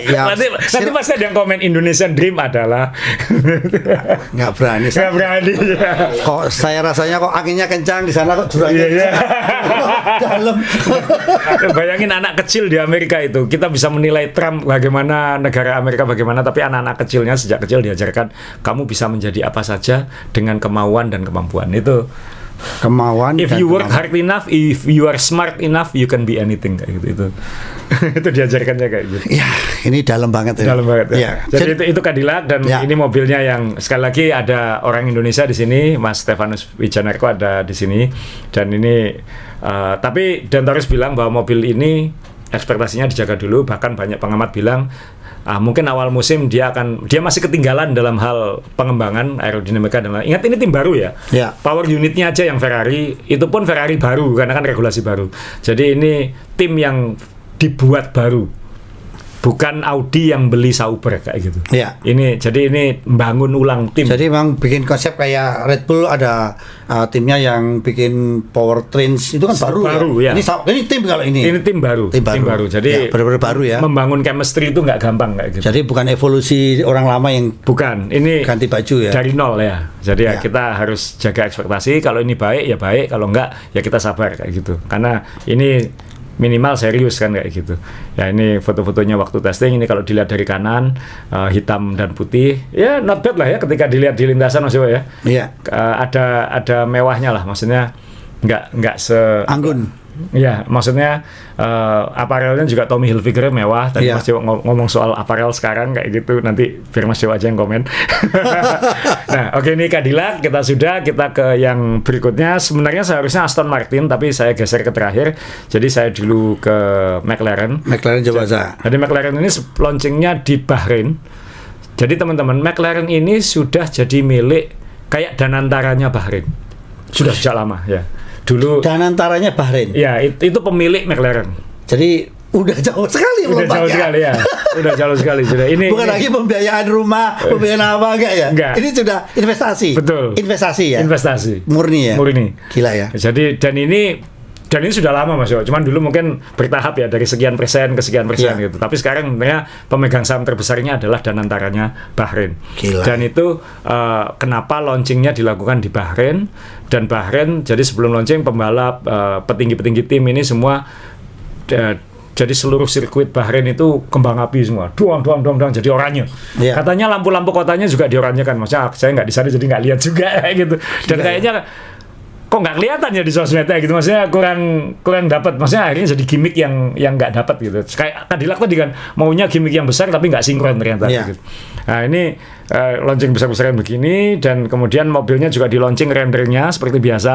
Ya, nanti pasti ada yang komen Indonesian Dream adalah nggak berani. Nggak berani. Ya. Kok saya rasanya kok anginnya kencang di sana kok jurangnya dalam. Bayangin anak kecil di Amerika itu, kita bisa menilai Trump bagaimana, negara Amerika bagaimana, tapi anak-anak kecilnya sejak kecil diajarkan kamu bisa menjadi apa saja dengan kemauan dan kemampuan itu. Kemauan. If you work hard enough, if you are smart enough, you can be anything kayak gitu itu. Itu diajarkannya kayak gitu. Ya, ini dalam banget ya. Dalam banget. Ya. Ya. Jadi itu Cadillac dan ini mobilnya yang sekali lagi ada orang Indonesia di sini, Mas Stefanus Wijanarko ada di sini dan ini tapi Dantaurus bilang bahwa mobil ini ekspektasinya dijaga dulu, bahkan banyak pengamat bilang mungkin awal musim dia masih ketinggalan dalam hal pengembangan aerodinamika dan ingat ini tim baru ya. Power unitnya aja yang Ferrari, itu pun Ferrari baru karena kan regulasi baru. Jadi ini tim yang dibuat baru. Bukan Audi yang beli Sauber kayak gitu. Jadi ini membangun ulang tim. Jadi memang bikin konsep kayak Red Bull ada timnya yang bikin powertrains itu kan baru ya. Ini tim kalau ini. Ini tim baru. Tim baru. Jadi benar-benar baru ya. Membangun chemistry itu nggak gampang kayak gitu. Jadi bukan evolusi orang lama yang ini ganti baju ya. Dari nol ya. Jadi kita harus jaga ekspektasi. Kalau ini baik ya baik, kalau enggak ya kita sabar kayak gitu. Karena ini minimal serius kan kayak gitu. Ya ini foto-fotonya waktu testing, ini kalau dilihat dari kanan hitam dan putih, ya not bad lah ya ketika dilihat di lintasan Mas Iwo ya. Iya. Ada mewahnya lah, maksudnya nggak anggun. Ya, maksudnya aparelnya juga Tommy Hilfiger mewah. Tadi Mas Iwo ngomong soal aparel sekarang kayak gitu, nanti biar Mas Iwo aja yang komen. Nah, oke, ini Cadillac kita ke yang berikutnya. Sebenarnya seharusnya Aston Martin, tapi saya geser ke terakhir. Jadi saya dulu ke McLaren. McLaren coba aja. Jadi McLaren ini launchingnya di Bahrain. Jadi teman-teman, McLaren ini sudah jadi milik kayak Danantaranya Bahrain. Sudah sejak lama ya. Dulu Danantaranya Bahrain. Ya, itu pemilik McLaren. Jadi udah jauh sekali sekali ya. Udah jauh sekali sudah. Ini bukan lagi pembiayaan rumah, pembiayaan apa enggak ya? Enggak. Ini sudah investasi. Betul. Investasi ya. Investasi. Murni ya. Murni. Gila ya. Jadi dan ini sudah lama Mas Yo. Cuman dulu mungkin bertahap ya dari sekian persen ke sekian persen gitu. Tapi sekarang sebenarnya pemegang saham terbesarnya adalah Danantaranya Bahrain. Gila. Dan itu kenapa launchingnya dilakukan di Bahrain, dan Bahrain jadi sebelum launching pembalap petinggi-petinggi tim ini semua jadi seluruh sirkuit Bahrain itu kembang api semua, doang jadi oranye. Katanya lampu-lampu kotanya juga dioranyekan. Maksudnya saya nggak di sana jadi nggak lihat juga gitu. Dan kayaknya kok nggak kelihatan ya di sosmednya gitu, maksudnya kurang dapat, maksudnya akhirnya jadi gimmick yang nggak dapat gitu. Kayak Cadillac tadi kan maunya gimmick yang besar tapi nggak sinkron ternyata. Gitu. Nah ini launching besar-besaran begini, dan kemudian mobilnya juga di launching rendernya seperti biasa.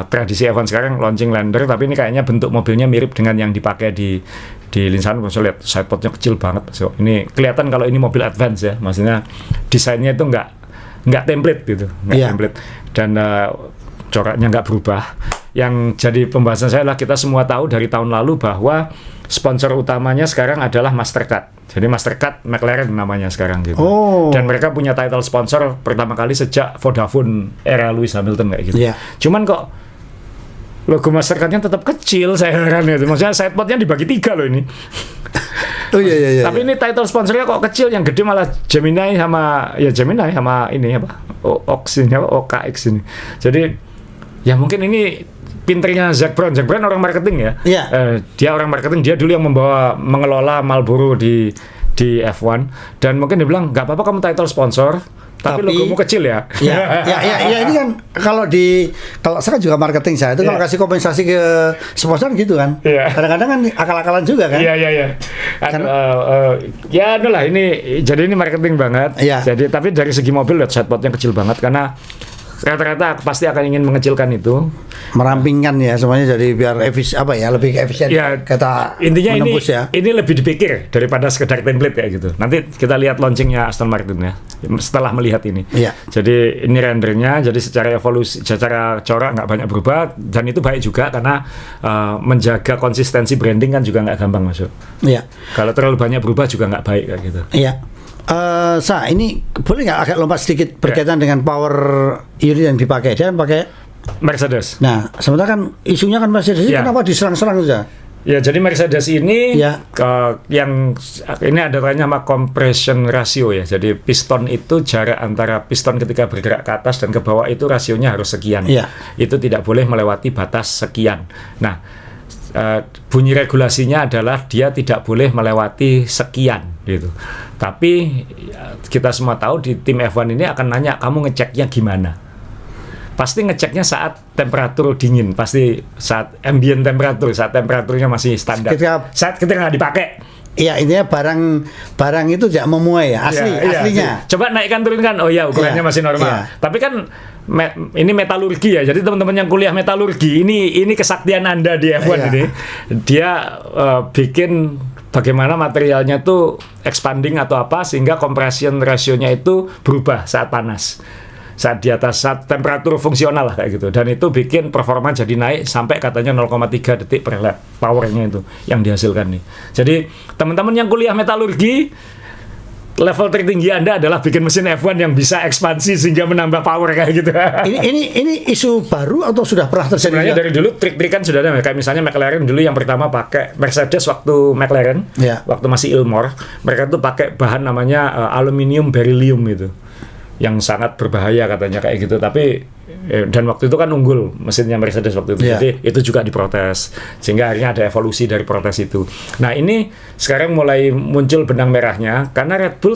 Tradisi F1 sekarang launching render, tapi ini kayaknya bentuk mobilnya mirip dengan yang dipakai di Linsan. Saya lihat sidepodnya kecil banget. So, ini kelihatan kalau ini mobil advance ya, maksudnya desainnya itu nggak template gitu, template, dan coraknya nggak berubah. Yang jadi pembahasan saya adalah kita semua tahu dari tahun lalu bahwa sponsor utamanya sekarang adalah Mastercard. Jadi Mastercard McLaren namanya sekarang gitu. Dan mereka punya title sponsor pertama kali sejak Vodafone era Lewis Hamilton kayak gitu. Cuman kok logo Mastercard-nya tetap kecil, saya heran gitu. Maksudnya sidepodnya dibagi 3 loh ini. Tapi ini title sponsornya kok kecil, yang gede malah Gemini sama ini apa? OKX ini. Jadi ya mungkin ini pinternya Zak Brown orang marketing ya. Dia orang marketing, dia dulu yang mengelola Marlboro di F1, dan mungkin dia bilang nggak apa-apa kamu title sponsor, tapi logomu kecil ya. Ya ini kan kalau saya juga marketing saya itu kalau kasih kompensasi ke sponsor gitu kan. Kadang-kadang kan akal-akalan juga kan. Ya itulah ini, jadi ini marketing banget. Jadi tapi dari segi mobil lihat sidepodnya kecil banget, karena rata-rata pasti akan ingin mengecilkan itu. Merampingkan ya semuanya jadi biar lebih efisien Ya, kata intinya menembus ini lebih dipikir daripada sekedar template kayak gitu. Nanti kita lihat launchingnya Aston Martin ya setelah melihat ini. Iya. Jadi ini rendernya, jadi secara evolusi, secara corak nggak banyak berubah, dan itu baik juga karena menjaga konsistensi branding kan juga nggak gampang masuk. Iya. Kalau terlalu banyak berubah juga nggak baik kayak gitu. Iya. Ini boleh nggak agak lompat sedikit berkaitan dengan power unit yang dipakai? Dia kan pakai. Mercedes. Nah, sementara kan isunya kan Mercedes ini kenapa diserang-serang saja? Ya, jadi Mercedes ini Ya. yang ini ada namanya sama compression ratio ya. Jadi piston itu jarak antara piston ketika bergerak ke atas dan ke bawah itu rasionya harus sekian. Ya. Itu tidak boleh melewati batas sekian. Nah, bunyi regulasinya adalah dia tidak boleh melewati sekian gitu. Tapi kita semua tahu di tim F1 ini akan nanya, kamu ngeceknya gimana? Pasti ngeceknya saat temperatur dingin, pasti saat ambient temperatur, saat temperaturnya masih standar. Saat ketika nggak dipakai. Iya, intinya barang itu tidak memuai ya, aslinya. Coba naikkan turunkan, oh ya ukurannya masih normal. Tapi kan ini metalurgi ya, jadi teman-teman yang kuliah metalurgi ini kesaktian Anda di F1 ini. Dia bikin bagaimana materialnya tuh expanding atau apa sehingga compression rasionya itu berubah saat panas. Saat di atas saat temperatur fungsional lah kayak gitu, dan itu bikin performa jadi naik sampai katanya 0,3 detik per lap powernya itu yang dihasilkan nih. Jadi teman-teman yang kuliah metalurgi, level tertinggi Anda adalah bikin mesin F1 yang bisa ekspansi sehingga menambah power kayak gitu. Ini isu baru atau sudah pernah terjadi? Sebenarnya dari dulu trik-trikan sudah ada, kayak misalnya McLaren dulu yang pertama pakai Mercedes waktu McLaren, waktu masih Ilmor, mereka tuh pakai bahan namanya aluminium beryllium itu, yang sangat berbahaya katanya kayak gitu. Tapi dan waktu itu kan unggul mesinnya Mercedes waktu itu, jadi itu juga diprotes sehingga akhirnya ada evolusi dari protes itu. Nah, ini sekarang mulai muncul benang merahnya karena Red Bull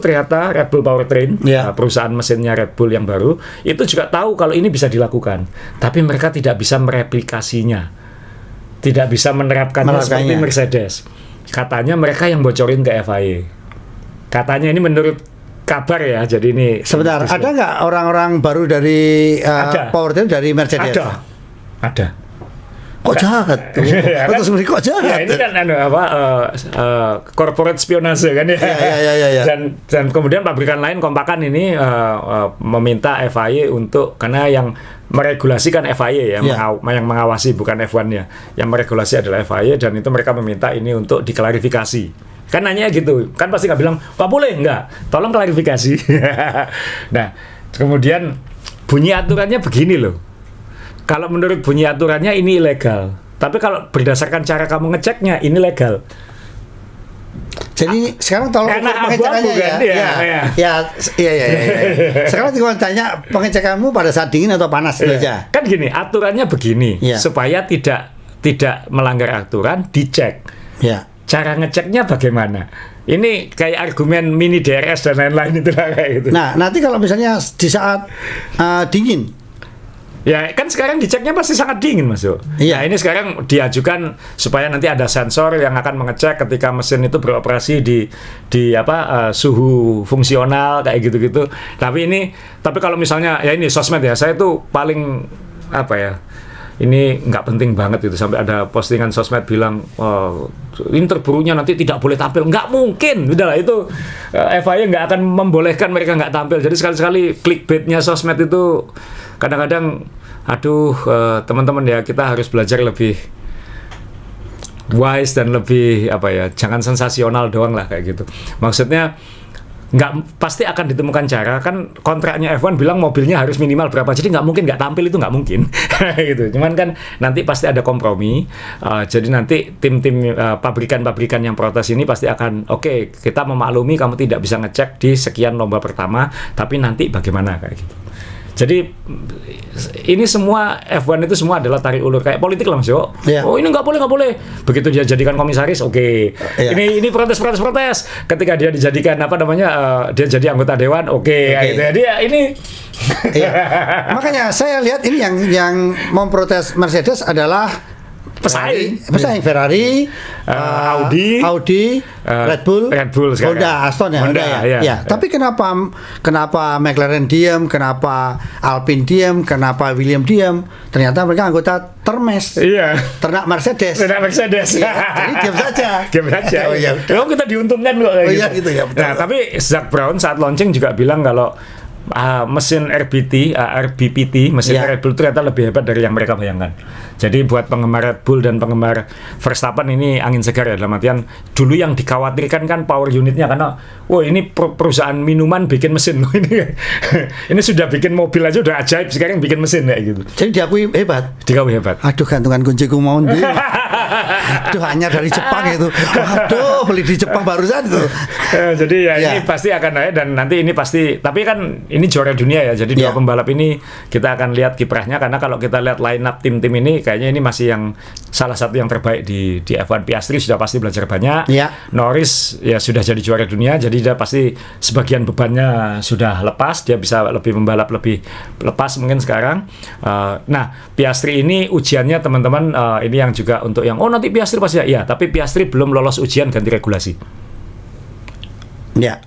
Powertrain, perusahaan mesinnya Red Bull yang baru itu juga tahu kalau ini bisa dilakukan, tapi mereka tidak bisa mereplikasinya, tidak bisa menerapkannya seperti Mercedes. Katanya mereka yang bocorin ke FIA, katanya ini menurut kabar ya. Jadi ini sebentar, ada nggak orang-orang baru dari Powertrain dari Mercedes? Ada. Kok jahat tuh? Terus kok jahat? Ya, ini kan corporate spionase kan ya. Ya. Dan kemudian pabrikan lain kompakan ini meminta FIA untuk, karena yang meregulasi kan FIA ya, yang mengawasi bukan F1 ya. Yang meregulasi adalah FIA, dan itu mereka meminta ini untuk diklarifikasi. Kan nanya gitu, kan pasti nggak bilang, Pak boleh nggak? Tolong klarifikasi. Nah, kemudian bunyi aturannya begini loh. Kalau menurut bunyi aturannya ini ilegal, tapi kalau berdasarkan cara kamu ngeceknya ini legal. Jadi sekarang tolong pengecekannya ya. Sekarang tinggal tanya pengecekanmu pada saat dingin atau panas saja. Kan gini, aturannya begini, supaya tidak melanggar aturan, dicek. Cara ngeceknya bagaimana? Ini kayak argumen mini DRS dan lain-lain itu lah kayak gitu. Nah, nanti kalau misalnya di saat dingin, ya kan sekarang diceknya pasti sangat dingin masuk. Nah, ini sekarang diajukan supaya nanti ada sensor yang akan mengecek ketika mesin itu beroperasi di suhu fungsional kayak gitu-gitu. Tapi kalau misalnya ya ini sosmed ya, saya tuh paling ini nggak penting banget itu, sampai ada postingan sosmed bilang ini terburunya nanti tidak boleh tampil. Nggak mungkin, udahlah itu FIA nggak akan membolehkan mereka nggak tampil. Jadi sekali-sekali clickbaitnya sosmed itu kadang-kadang teman-teman ya, kita harus belajar lebih wise dan lebih jangan sensasional doang lah kayak gitu. Maksudnya nggak pasti akan ditemukan cara, kan kontraknya F1 bilang mobilnya harus minimal berapa, jadi nggak mungkin nggak tampil, itu nggak mungkin. Gitu. Cuman kan nanti pasti ada kompromi, jadi nanti tim-tim pabrikan-pabrikan yang protes ini pasti akan oke, kita memaklumi kamu tidak bisa ngecek di sekian lomba pertama, tapi nanti bagaimana kayak gitu. Jadi ini semua F1 itu semua adalah tarik ulur kayak politik lah Mas Yo. Oh ini nggak boleh. Begitu dia jadikan komisaris, oke. Ini protes. Ketika dia dijadikan dia jadi anggota dewan, oke. Gitu. Jadi ya ini. Makanya saya lihat ini yang memprotes Mercedes adalah pesaing. Ferrari, Audi, Red Bull sekarang. Honda, Aston ya, Honda, Honda ya. ya. Ya, tapi kenapa McLaren diam, kenapa Alpine diam, kenapa Williams diam? Ternyata mereka anggota Termes. Iya. Ternak Mercedes. Iya, Jadi diam saja. Diam saja. Oh, iya. Kita diuntungkan kok kayak Oh, iya, gitu ya, betul. Nah, tapi Zak Brown saat launching juga bilang kalau mesin RBPT, mesin Ya. Red Bull itu ternyata lebih hebat dari yang mereka bayangkan. Jadi buat penggemar Red Bull dan penggemar Verstappen ini angin segar ya, dalam artian dulu yang dikhawatirkan kan power unitnya, karena ini perusahaan minuman bikin mesin ini sudah bikin mobil aja udah ajaib, sekarang bikin mesin kayak gitu. Jadi diakui hebat. Diakui hebat. Aduh, gantungan kunciku mau beli. Aduh, hanya dari Jepang itu. Aduh, beli di Jepang barusan itu. Jadi ini pasti akan naik, dan nanti ini pasti, tapi kan ini juara dunia ya. Jadi dua pembalap ini kita akan lihat kiprahnya, karena kalau kita lihat line up tim-tim ini kayaknya ini masih yang salah satu yang terbaik di F1. Piastri sudah pasti belajar banyak. Norris ya sudah jadi juara dunia, jadi dia pasti sebagian bebannya sudah lepas, dia bisa lebih membalap lebih lepas mungkin sekarang. Nah, Piastri ini ujiannya teman-teman, ini yang juga untuk yang nanti Piastri pasti ya, tapi Piastri belum lolos ujian ganti regulasi. Ya.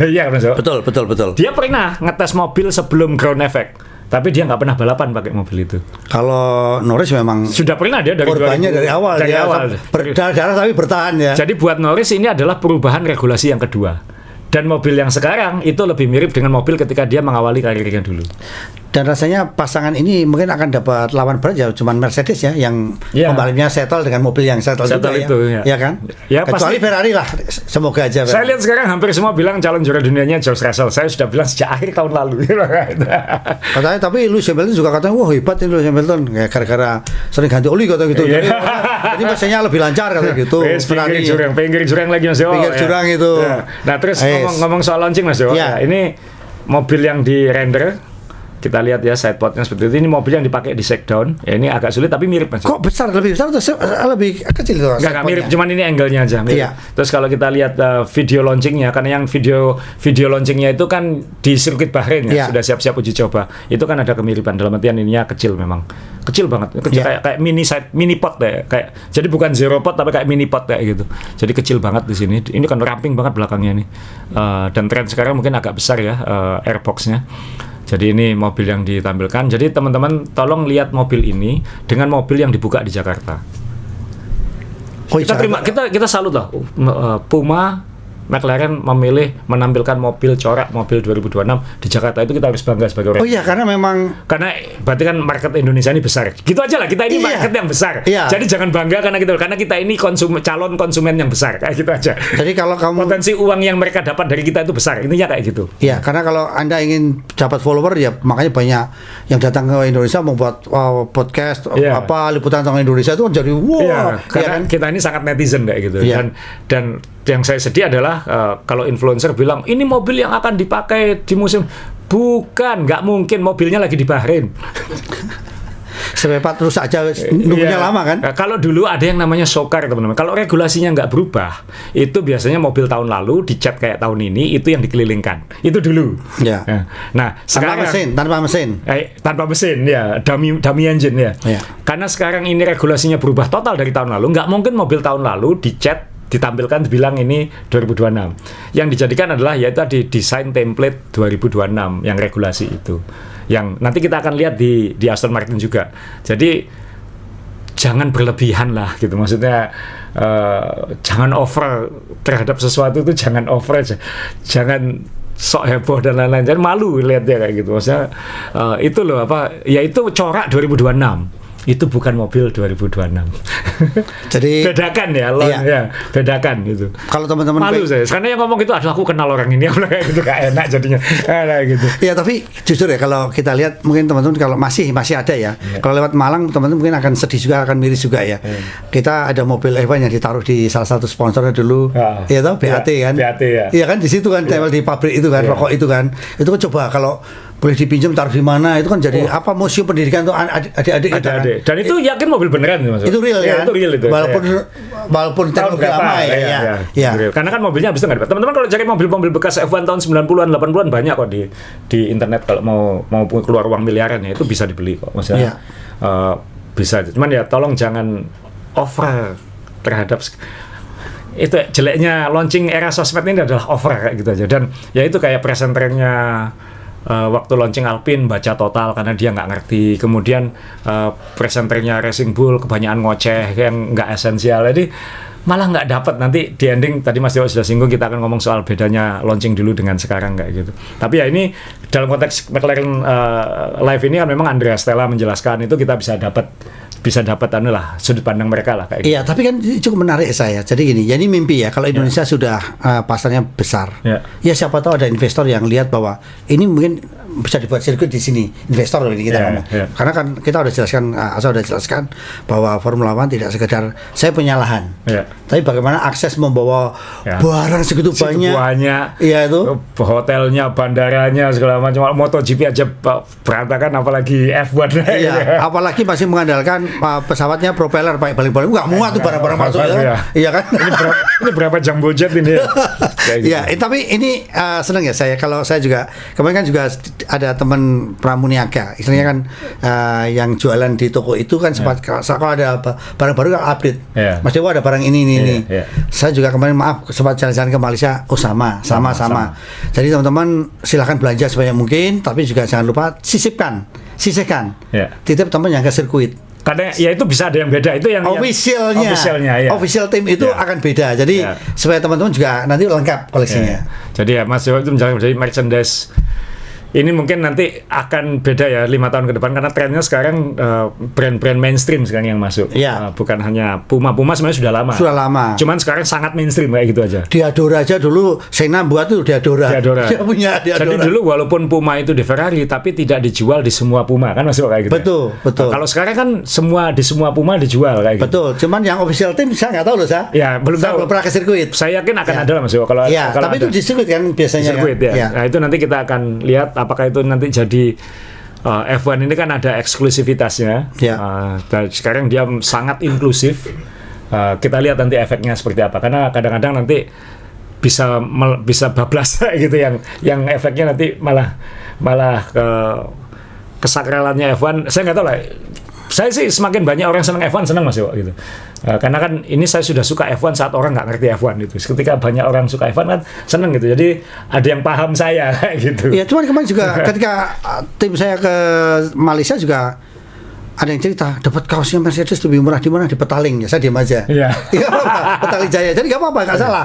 Iya kan, so? Betul. Dia pernah ngetes mobil sebelum ground effect, tapi dia nggak pernah balapan pakai mobil itu. Kalau Norris memang sudah pernah, dia dari korbannya dari awal. Berdarah tapi bertahan ya. Jadi buat Norris ini adalah perubahan regulasi yang kedua. Dan mobil yang sekarang itu lebih mirip dengan mobil ketika dia mengawali karirnya dulu. Dan rasanya pasangan ini mungkin akan dapat lawan berat ya, cuman Mercedes ya yang pembalapnya settle dengan mobil yang settle juga itu, ya kan? Ya, kecuali Ferrari lah, semoga aja. Saya lihat sekarang hampir semua bilang calon juara dunianya George Russell. Saya sudah bilang sejak akhir tahun lalu. Katanya, tapi Lewis Hamilton juga katanya, wah hebat ini Lewis Hamilton, ya, gara-gara sering ganti oli kata gitu. Jadi mesinnya lebih lancar kata gitu. Pinggir jurang lagi Mas Yo. Pinggir jurang itu. Nah, terus ngomong soal launching Mas Yo. Ini mobil yang di render, kita lihat ya sidepodnya seperti itu. Ini mobil yang dipakai di shakedown. Ya, ini agak sulit tapi mirip Mas. Kok besar, lebih besar atau lebih kecil itu? Enggak mirip, cuman ini angle-nya aja mirip. Terus kalau kita lihat video launchingnya, karena yang video launchingnya itu kan di sirkuit Bahrain ya, sudah siap-siap uji coba. Itu kan ada kemiripan, dalam artian ininya kecil, memang kecil banget, kayak mini pod ya, kayak jadi bukan zero pod tapi kayak mini pod kayak gitu. Jadi kecil banget di sini. Ini kan ramping banget belakangnya nih. Dan tren sekarang mungkin agak besar ya airbox-nya. Jadi ini mobil yang ditampilkan. Jadi teman-teman tolong lihat mobil ini dengan mobil yang dibuka di Jakarta. Kita salut lah. Puma, McLaren memilih menampilkan mobil corak mobil 2026 di Jakarta, itu kita harus bangga sebagai orang. Oh iya, karena berarti kan market Indonesia ini besar. Gitu aja lah, kita ini market yang besar. Jadi jangan bangga karena kita ini calon konsumen yang besar, kayak gitu aja. Jadi kalau kamu potensi uang yang mereka dapat dari kita itu besar, intinya kayak gitu. Iya, karena kalau Anda ingin dapat follower ya makanya banyak yang datang ke Indonesia membuat podcast liputan tentang Indonesia itu kan jadi karena kita ini sangat netizen kayak gitu. Dan yang saya sedih adalah kalau influencer bilang ini mobil yang akan dipakai di musim, bukan, nggak mungkin, mobilnya lagi di Bahrain. Sepepat terus aja nunggunya lama kan? Kalau dulu ada yang namanya SOCAR teman-teman. Kalau regulasinya nggak berubah, itu biasanya mobil tahun lalu dicat kayak tahun ini, itu yang dikelilingkan. Itu dulu. Ya. Nah, sekarang tanpa mesin ya, dummy engine ya. Karena sekarang ini regulasinya berubah total dari tahun lalu, nggak mungkin mobil tahun lalu dicat ditampilkan dibilang ini 2026. Yang dijadikan adalah yaitu di desain template 2026 yang regulasi itu. Yang nanti kita akan lihat di Aston Martin juga. Jadi jangan berlebihan lah gitu. Maksudnya jangan over terhadap sesuatu itu, jangan over aja. Jangan sok heboh dan lain-lain. Jadi malu lihat dia kayak gitu. Maksudnya itu loh ya itu corak 2026. Itu bukan mobil 2026. Jadi bedakan bedakan gitu. Kalau teman-teman malu saya, karena yang ngomong itu aku kenal orang ini, kayak gitu, gak enak jadinya. Gitu. Ya tapi jujur ya, kalau kita lihat mungkin teman-teman kalau masih ada ya. Kalau lewat Malang teman-teman mungkin akan sedih juga, akan miris juga ya. Kita ada mobil F1 yang ditaruh di salah satu sponsornya dulu. Iya toh, BAT kan. BAT ya. Iya kan, di situ kan tempel di pabrik itu kan, rokok itu kan. Itu kan coba kalau boleh dipinjam taruh di mana, itu kan jadi museum pendidikan tuh adik-adik itu kan. Dan itu yakin mobil beneran Mas. Itu real kan? Itu real itu. Walaupun teknologi lama ya. Karena kan mobilnya habis itu nggak dapat. Teman-teman kalau cari mobil-mobil bekas F1 tahun 90-an, 80-an banyak kok di internet, kalau mau keluar uang miliaran ya itu bisa dibeli kok. Maksudnya bisa. Cuman ya tolong jangan over terhadap itu jeleknya launching era sosmed ini adalah over kayak gitu aja. Dan ya itu kayak presenternya waktu launching Alpine baca total karena dia nggak ngerti. Kemudian presenternya Racing Bull kebanyakan ngoceh yang nggak esensial. Jadi malah nggak dapat. Nanti di ending tadi Mas Dewa sudah singgung, kita akan ngomong soal bedanya launching dulu dengan sekarang kayak gitu. Tapi ya ini dalam konteks McLaren Live ini kan memang Andrea Stella menjelaskan itu, kita bisa dapat sudut pandang mereka lah kayak gitu. Iya, tapi kan cukup menarik saya. Jadi gini, jadi mimpi ya kalau Indonesia sudah pasarnya besar. Ya siapa tahu ada investor yang lihat bahwa ini mungkin bisa dibuat sirkuit di sini. Investor loh ini kita ngomong. Karena kan kita udah jelaskan, Asa udah jelaskan bahwa Formula One tidak sekedar saya punya lahan. Tapi bagaimana akses membawa barang segitu banyak. Iya itu. Hotelnya, bandaranya segala macam. MotoGP aja berantakan, apalagi F1. Iya, apalagi masih mengandalkan pesawatnya propeller paling-paling nggak muat tuh barang-barang masuk ya. Iya kan? Ini berapa jumbo jet ini ya? Iya, tapi ini senang ya saya, kalau saya juga kemarin kan juga ada teman pramuniaga, istilahnya kan yang jualan di toko itu kan sempat kalau ada barang baru kan update. Mas Dewa ada barang ini. Saya juga kemarin sempat jalan-jalan ke Malaysia, sama. Jadi teman-teman silahkan belanja sebanyak mungkin, tapi juga jangan lupa sisihkan. Titip teman yang ke sirkuit. Karena ya itu bisa ada yang beda, itu yang officialnya official team itu akan beda. Jadi supaya teman-teman juga nanti lengkap koleksinya. Jadi ya Mas Dewa itu menjalankan dari merchandise ini mungkin nanti akan beda ya 5 tahun ke depan, karena trennya sekarang brand-brand mainstream sekarang yang masuk. Bukan hanya Puma sebenarnya sudah lama. Cuman sekarang sangat mainstream kayak gitu aja. Diadora aja dulu, Senna buat tuh Diadora. Dia punya Diadora. Jadi dulu walaupun Puma itu di Ferrari, tapi tidak dijual di semua Puma kan, masuk kayak gitu. Betul. Kalau sekarang kan di semua Puma dijual kayak gitu. Betul. Cuman yang official team saya nggak tahu loh, Ya, belum tahu. Belum pernah ke sirkuit. Saya yakin akan ada lah Mas Dewa. Kalau tapi itu di sirkuit kan biasanya. Sirkuit ya. Nah, itu nanti kita akan lihat apakah itu nanti jadi F1 ini kan ada eksklusivitasnya. Dan sekarang dia sangat inklusif. Kita lihat nanti efeknya seperti apa. Karena kadang-kadang nanti bisa bablas gitu yang efeknya nanti malah kesakralannya F1. Saya nggak tahu lah. Saya sih semakin banyak orang senang F1 senang Mas Dewa gitu. Karena kan ini saya sudah suka F1 saat orang nggak ngerti F1 gitu. Ketika banyak orang suka F1 kan senang gitu. Jadi ada yang paham saya gitu. Ya cuman kemarin juga ketika tim saya ke Malaysia juga ada yang cerita dapat kaosnya Mercedes lebih murah di mana, di Petaling. Ya saya diam aja. Iya. Petaling Jaya. Jadi nggak apa-apa, nggak salah.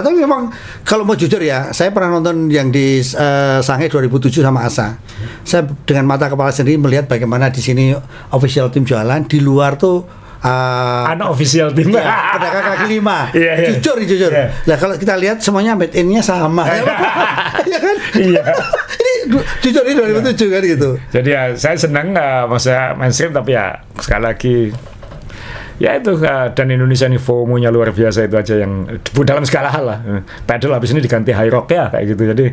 Tapi memang kalau mau jujur ya, saya pernah nonton yang di Shanghai 2007 sama Asa. Saya dengan mata kepala sendiri melihat bagaimana di sini official tim jualan, di luar tuh official tim. Pedagang kaki lima. Jujur. Nah kalau kita lihat semuanya made in-nya sama. Ya kan? Iya. Ini jujur ini 2007 kan gitu. Jadi ya saya senang maksudnya mainstream, tapi ya sekali lagi ya itu dan Indonesia ini FOMO-nya luar biasa, itu aja yang dalam skala hal lah. Pedal habis ini diganti High Rock ya kayak gitu. Jadi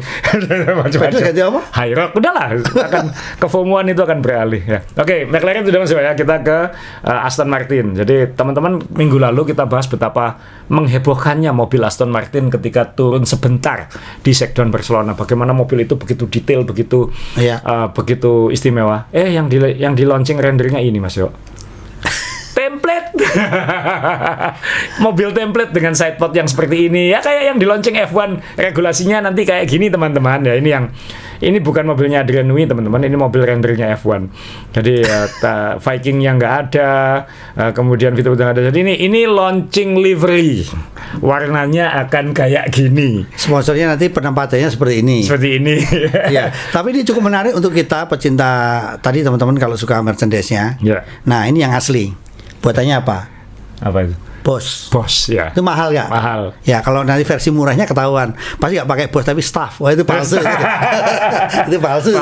macam-macam. Ganti apa? High Rock udahlah, akan kefomoan itu akan beralih ya. Oke, McLaren sudah masuk ya, kita ke Aston Martin. Jadi teman-teman minggu lalu kita bahas betapa menghebohkannya mobil Aston Martin ketika turun sebentar di Shakedown Barcelona. Bagaimana mobil itu begitu detail, begitu istimewa. Yang di launching renderingnya ini Mas Yo. Template mobil template dengan sidepod yang seperti ini ya, kayak yang di launching F1 regulasinya nanti kayak gini teman-teman ya. Ini bukan mobilnya Adrian Newey teman-teman, ini mobil rendernya F1. Jadi Viking yang nggak ada, kemudian fitur nggak ada. Jadi ini launching livery, warnanya akan kayak gini. Sponsornya nanti penampatannya seperti ini. Ya, tapi ini cukup menarik untuk kita pecinta tadi teman-teman kalau suka merchandise-nya. Nah ini yang asli. Buatannya apa? Apa itu? Bos ya. Itu mahal nggak? Mahal. Ya kalau nanti versi murahnya ketahuan. Pasti nggak pakai bos tapi staff. Wah itu palsu. Itu palsu.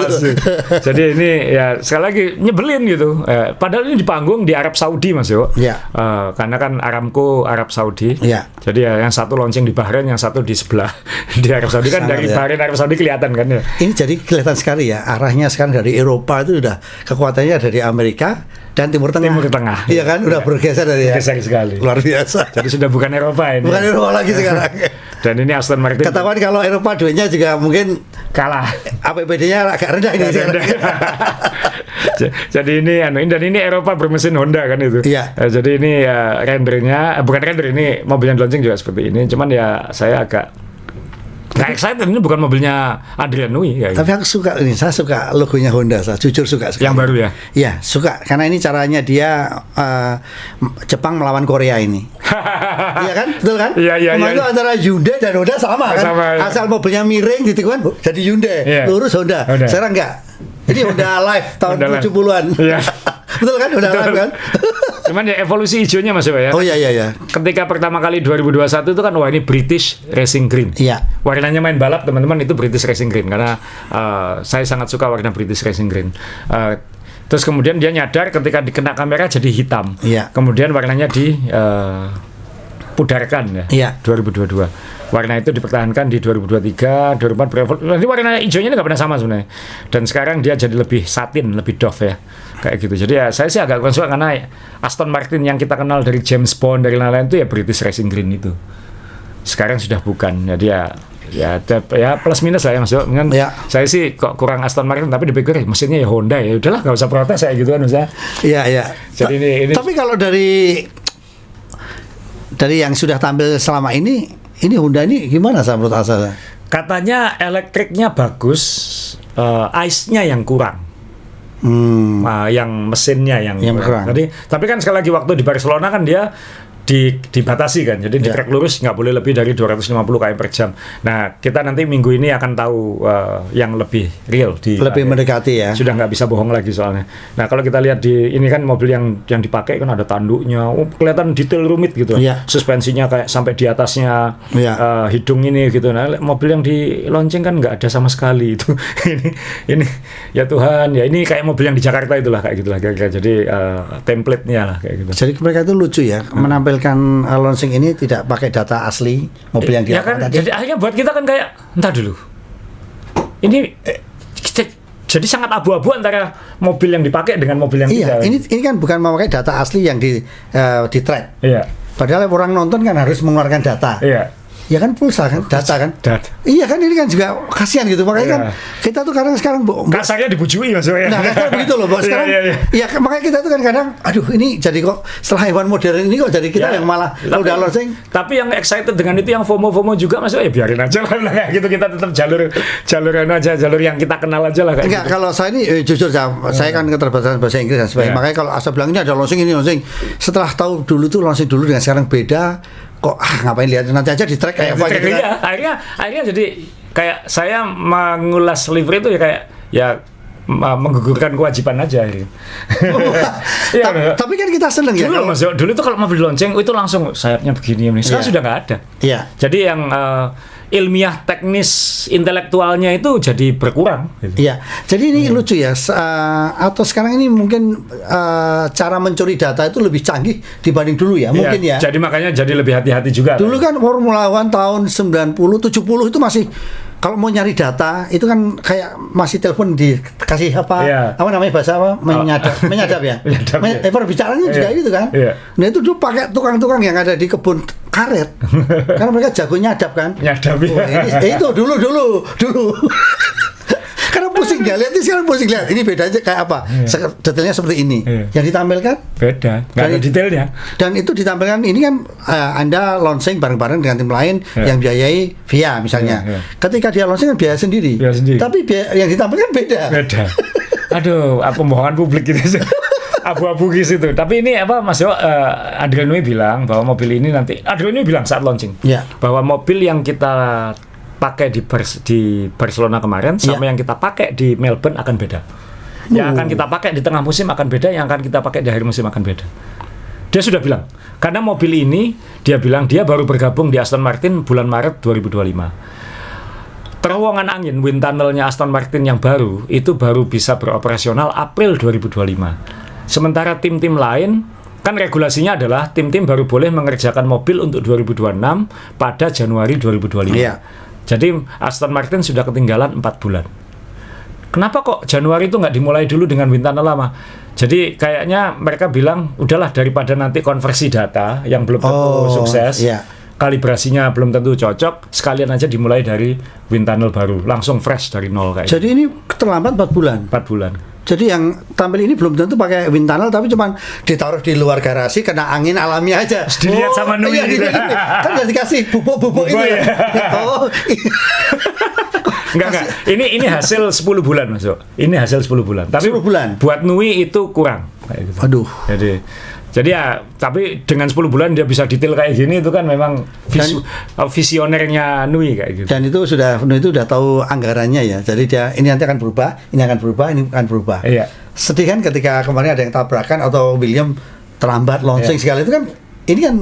Jadi ini ya sekali lagi nyebelin gitu. Padahal ini di panggung di Arab Saudi Mas Yo. Karena kan Aramco Arab Saudi. Jadi ya yang satu launching di Bahrain, yang satu di sebelah di Arab Saudi kan. Dari Bahrain Arab Saudi kelihatan kan ya. Ini jadi kelihatan sekali ya. Arahnya sekarang dari Eropa itu udah kekuatannya dari Amerika dan Timur Tengah. Iya kan, udah bergeser dari bergeser sekali. Luar biasa. Jadi sudah bukan Eropa ini. Bukan Eropa lagi sekarang. Dan ini Aston Martin. Ketahuan kalau Eropa duitnya juga mungkin kalah. APBD-nya agak rendah ini. Jadi ini dan ini Eropa bermesin Honda kan itu. Iya. Jadi ini rendernya bukan render, ini mobil yang launching juga seperti ini. Cuman ya saya agak nggak excited, ini bukan mobilnya Adrian Nui ya. Tapi aku suka ini, saya suka logonya Honda, saya jujur suka sekali. Yang baru ya? Iya, suka karena ini caranya dia Jepang melawan Korea ini. Iya kan? Betul kan? Iya. Kemarin itu antara Hyundai dan Honda sama kan? Sama, ya. Asal mobilnya miring gitu kan jadi Hyundai, Iya. lurus Honda. Sekarang enggak. Ini Honda Live tahun 70-an. Iya. Betul kan? Honda Live kan? Cuman ya evolusi hijaunya Mas ya. Oh iya. Ketika pertama kali 2021 itu kan wah ini British Racing Green. Iya. Warnanya main balap teman-teman itu British Racing Green karena saya sangat suka warna British Racing Green. Terus kemudian dia nyadar ketika dikena kamera jadi hitam. Iya. Kemudian warnanya pudarkan ya. Iya. 2022. Warna itu dipertahankan di 2023, 2024 berevolusi. Nanti warna hijaunya nggak pernah sama sebenarnya. Dan sekarang dia jadi lebih satin, lebih doff ya. Kayak gitu. Jadi ya saya sih agak kurang suka karena Aston Martin yang kita kenal dari James Bond dari lain-lain itu ya British Racing Green itu. Sekarang sudah bukan. Jadi ya plus minus lah ya Mas. Kan ya. Saya sih kok kurang Aston Martin tapi dipikir mesinnya ya Honda ya. Udahlah nggak usah protes kayak gitu kan Mas. Iya. Jadi ini tapi kalau dari yang sudah tampil selama ini Honda ini gimana menurut Asa? Katanya elektriknya bagus, ice-nya yang kurang. Yang mesinnya yang kurang. Jadi, tapi kan sekali lagi waktu di Barcelona kan dia dibatasi kan, jadi di trek lurus nggak boleh lebih dari 250 km per jam. Nah kita nanti minggu ini akan tahu yang lebih real lebih mendekati ya. Sudah nggak bisa bohong lagi soalnya. Nah kalau kita lihat di ini kan mobil yang dipakai kan ada tanduknya, kelihatan detail rumit gitu. Suspensinya kayak sampai di atasnya hidung ini gitu. Nah mobil yang di launching kan nggak ada sama sekali itu. ini ya Tuhan ya ini kayak mobil yang di Jakarta itulah kayak gitulah kira-kira. Jadi template-nya lah kayak gitu. Jadi mereka itu lucu ya menampilkan launching ini tidak pakai data asli mobil yang dia kan, tadi. Jadi akhirnya buat kita kan kayak entar dulu. Ini jadi sangat abu-abu antara mobil yang dipakai dengan mobil yang tidak. Ini kan bukan memakai data asli yang di track. Iya. Padahal orang nonton kan harus mengeluarkan data. Iya. Ya kan pulsa kan, data kan. Iya kan ini kan juga kasihan gitu. Makanya kan kita tuh sekarang kasarnya dibujui maksudnya. Nah, kan begitu loh, sekarang. Iya, makanya kita tuh kan kadang aduh ini jadi kok setelah hewan modern ini kok jadi kita yang malah udah launching. Tapi yang excited dengan itu yang FOMO juga maksudnya biarin aja lah kayak gitu, kita tetap jalur yang kita kenal aja lah kayak enggak, gitu. kalau saya ini jujur saya kan keterbatasan bahasa Inggris dan sebagainya. Makanya kalau Asa bilang ini ada launching. Setelah tahu dulu tuh launching dulu dengan sekarang beda. Kok ngapain lihat nanti aja di track kayak apa gitu kan. Akhirnya jadi kayak saya mengulas livery itu ya kayak menggugurkan kewajiban aja gitu. Tapi kan kita seneng ya. Dulu tuh kalau mobil launching itu langsung sayapnya begini. Sekarang sudah nggak ada. Iya. Jadi yang ilmiah teknis intelektualnya itu jadi berkurang gitu. Iya. Jadi ini lucu ya. Atau sekarang ini mungkin cara mencuri data itu lebih canggih dibanding dulu ya. Mungkin ya. Jadi makanya jadi lebih hati-hati juga. Dulu kan Formula One tahun 90, 70 itu masih kalau mau nyari data itu kan kayak masih telepon dikasih apa namanya bahasa apa menyadap ya. Perbicaranya juga gitu kan. Nah itu dulu pakai tukang-tukang yang ada di kebun karet karena mereka jago nyadap kan. Nyadap itu dulu karena pusing nggak lihat, sekarang pusing lihat ini bedanya kayak apa, detailnya seperti ini yang ditampilkan beda, nggak ada detailnya, dan itu ditampilkan ini kan Anda launching bareng-bareng dengan tim lain yang biayai via misalnya, ketika dia launching kan biaya sendiri. Tapi yang ditampilkan beda. Aduh, pembohongan publik gitu. Abu-abu gitu. Tapi ini apa Mas Yo, Adrian Nui bilang bahwa mobil ini nanti Adrian Nui bilang saat launching bahwa mobil yang kita pakai di Barcelona kemarin sama yang kita pakai di Melbourne akan beda. Yang akan kita pakai di tengah musim akan beda, yang akan kita pakai di akhir musim akan beda. Dia sudah bilang. Karena mobil ini dia bilang dia baru bergabung di Aston Martin bulan Maret 2025. Terowongan angin wind tunnelnya Aston Martin yang baru itu baru bisa beroperasional April 2025. Sementara tim-tim lain kan regulasinya adalah tim-tim baru boleh mengerjakan mobil untuk 2026 pada Januari 2025. Jadi Aston Martin sudah ketinggalan 4 bulan. Kenapa kok Januari itu nggak dimulai dulu dengan wind tunnel lama? Jadi kayaknya mereka bilang udahlah daripada nanti konversi data yang belum tentu sukses. kalibrasinya belum tentu cocok, sekalian aja dimulai dari wind tunnel baru, langsung fresh dari nol kayak. Jadi ini terlambat 4 bulan. 4 bulan. Jadi yang tampil ini belum tentu pakai wind tunnel, tapi cuman ditaruh di luar garasi kena angin alami aja. Dilihat sama Nui iya, gitu. kan udah dikasih bubuk-bubuk itu ya. Oh. Enggak. Ini hasil 10 bulan masuk. Ini hasil 10 bulan. Tapi 10 bulan. Buat Nui itu kurang kayak gitu. Aduh. Jadi ya, tapi dengan 10 bulan dia bisa detail kayak gini, itu kan memang visionernya Nui kayak gitu. Dan itu udah tahu anggarannya ya. Jadi dia ini nanti akan berubah, ini akan berubah, ini akan berubah. Iya. Sedih kan ketika kemarin ada yang tabrakan atau William terlambat launching segala itu kan, ini kan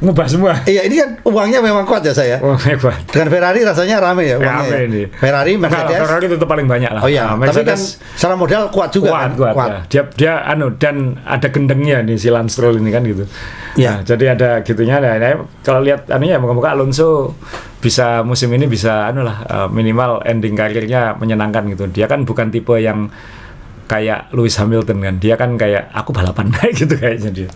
ngubah semua. Iya, ini kan uangnya memang kuat ya saya. Kuat. Dengan Ferrari rasanya rame ya uangnya. Rame ini. Ferrari, Mercedes. Ferrari itu paling banyak lah. Oh iya, tapi kan secara modal kuat juga. Kuat. Ya. Dia dan ada gendengnya nih si Lance Stroll ini kan gitu. Ya. Nah, jadi ada gitunya. Nah, kalau lihat moga-moga Alonso bisa musim ini bisa minimal ending karirnya menyenangkan gitu. Dia kan bukan tipe yang kayak Lewis Hamilton kan. Dia kan kayak aku balapan kayak gitu kayaknya dia.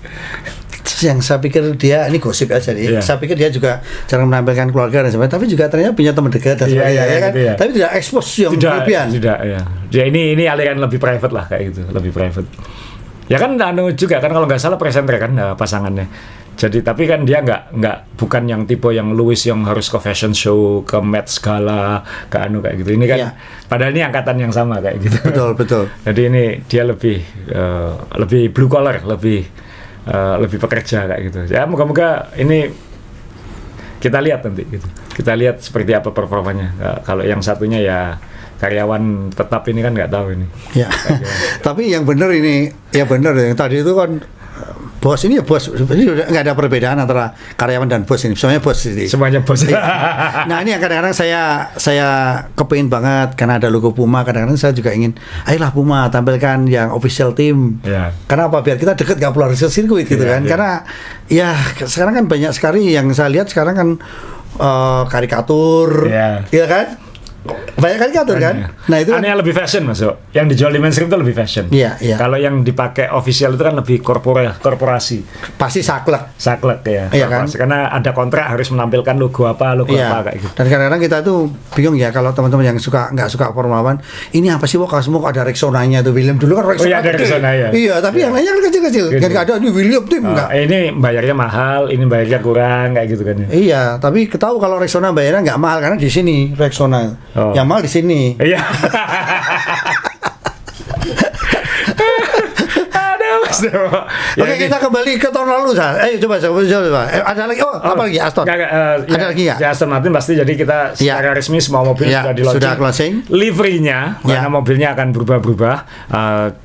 Yang saya pikir dia ini gosip aja nih. Saya pikir dia juga jarang menampilkan keluarga dan sebagainya, tapi juga ternyata punya teman dekat dan sebagainya, ya kan? Gitu ya. Tapi tidak expose yang berlebihan. Tidak, ya. Dia ini aliran lebih private lah kayak gitu, lebih private. Ya kan juga kan kalau nggak salah presenter kan pasangannya. Jadi tapi kan dia bukan yang tipe yang Lewis yang harus ke fashion show, ke Met segala, ke kayak gitu. Ini kan padahal ini angkatan yang sama kayak gitu. Betul. Jadi ini dia lebih blue collar, lebih pekerja kayak gitu. Ya moga-moga ini kita lihat nanti gitu. Kita lihat seperti apa performanya. Kalau yang satunya ya karyawan tetap ini kan nggak tahu ini. Ya. Tapi yang benar ini, ya benar yang tadi itu kan bos ini ya bos, ini udah nggak ada perbedaan antara karyawan dan bos ini, semuanya bos ini. Semuanya bos. Nah ini yang kadang-kadang saya kepingin banget karena ada logo Puma, kadang-kadang saya juga ingin, ayolah Puma tampilkan yang official team. Karena apa? Biar kita deket nggak perlu harus ke sirkuit gitu kan. Karena ya sekarang kan banyak sekali yang saya lihat sekarang kan karikatur, ya kan? Banyak karikatur kan? Nah itu yang lebih fashion masuk. Yang dijual di mainstream itu lebih fashion. Iya. Kalau yang dipakai official itu kan lebih korporasi. Pasti saklek ya. Iya kan? Karena ada kontrak harus menampilkan logo apa kayak gitu. Dan kadang-kadang kita tuh bingung ya kalau teman-teman yang nggak suka Formula One, ini apa sih semua kok ada Rexona-nya tuh William dulu kan Rexona. Ada Rexona ya. Iya, tapi yang lainnya kan kecil-kecil. Kan nggak ada ini William tim enggak. Ini bayarnya mahal, ini bayarnya kurang kayak gitu kan. Iya, tapi ketahui kalau Rexona bayarnya nggak mahal karena di sini Rexona. Yang mahal di sini. Iya. Oke, kita kembali ke tahun lalu, Sar. Coba. Ada lagi? Apa lagi? Aston. Ada lagi nggak? Ya, Aston Martin pasti. Jadi kita secara resmi semua mobil sudah di-launching. Sudah closing. Liverynya, karena mobilnya akan berubah-berubah.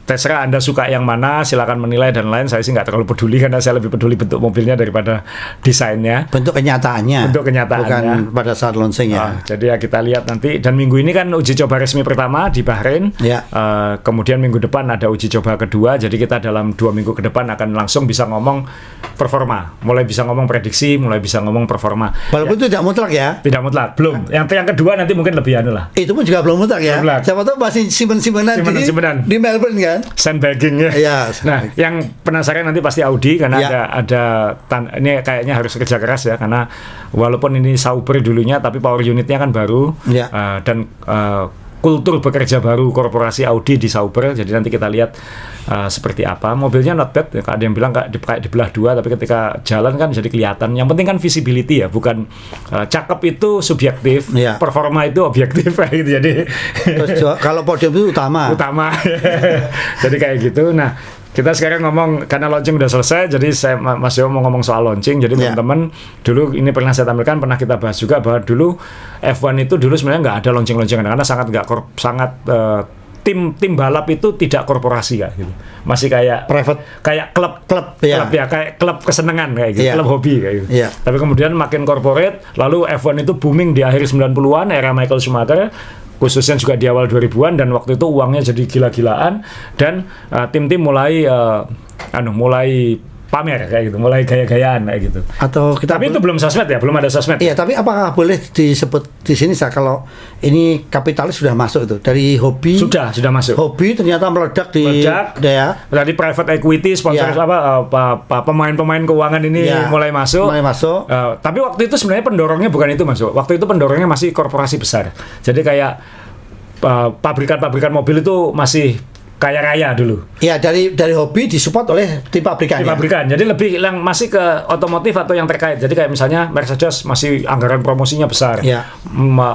Terserah Anda suka yang mana, silakan menilai dan lain. Saya sih nggak terlalu peduli karena saya lebih peduli bentuk mobilnya daripada desainnya. Bentuk kenyataannya. Bukan pada saat launching ya. Jadi ya kita lihat nanti. Dan minggu ini kan uji coba resmi pertama di Bahrain. Kemudian minggu depan ada uji coba kedua. Jadi kita dalam 2 minggu ke depan akan langsung bisa ngomong performa, mulai bisa ngomong prediksi, mulai bisa ngomong performa. Walaupun itu tidak mutlak ya? Tidak mutlak, belum. Yang kedua nanti mungkin lebih lah. Itu pun juga belum mutlak ya? Siapa tahu masih simpen-simpenan di Melbourne kan? Sandbagging ya. Iya. Nah, yang penasaran nanti pasti Audi karena ini kayaknya harus kerja keras ya, karena walaupun ini Sauber dulunya tapi power unitnya kan baru dan kultur bekerja baru korporasi Audi di Sauber. Jadi nanti kita lihat seperti apa. Mobilnya not bad. Ada yang bilang kayak dibelah dua, tapi ketika jalan kan jadi kelihatan. Yang penting kan visibility ya, bukan cakep itu subjektif, performa itu objektif gitu. Jadi kalau podium itu utama. Jadi kayak gitu. Nah, kita sekarang ngomong karena launching udah selesai, jadi saya masih mau ngomong soal launching. Jadi teman-teman, dulu ini pernah saya tampilkan, pernah kita bahas juga bahwa dulu F1 itu dulu sebenarnya nggak ada launching-launching karena sangat tim balap itu tidak korporasi ya gitu. Masih kayak private, kayak klub ya, kayak klub kesenangan kayak gitu, klub hobi kayak gitu. Tapi kemudian makin corporate, lalu F1 itu booming di akhir 90-an era Michael Schumacher, khususnya juga di awal 2000-an, dan waktu itu uangnya jadi gila-gilaan dan tim-tim mulai pamer kayak gitu, mulai gaya-gayaan kayak gitu. Atau kita Tapi itu belum sosmed ya, belum ada sosmed. Iya, tapi apakah boleh disebut di sini Sa, kalau ini kapitalis sudah masuk itu dari hobi? Sudah masuk. Hobi ternyata meledak di ya. Tadi private equity, sponsor Ya. pemain-pemain keuangan ini Ya. mulai masuk. Tapi waktu itu sebenarnya pendorongnya bukan itu masuk. Waktu itu pendorongnya masih korporasi besar. Jadi kayak pabrikan-pabrikan mobil itu masih kaya raya dulu. Ya, dari hobi disupport oleh tim pabrikan. Di pabrikan. Jadi lebih yang masih ke otomotif atau yang terkait. Jadi kayak misalnya Mercedes masih anggaran promosinya besar. Ya.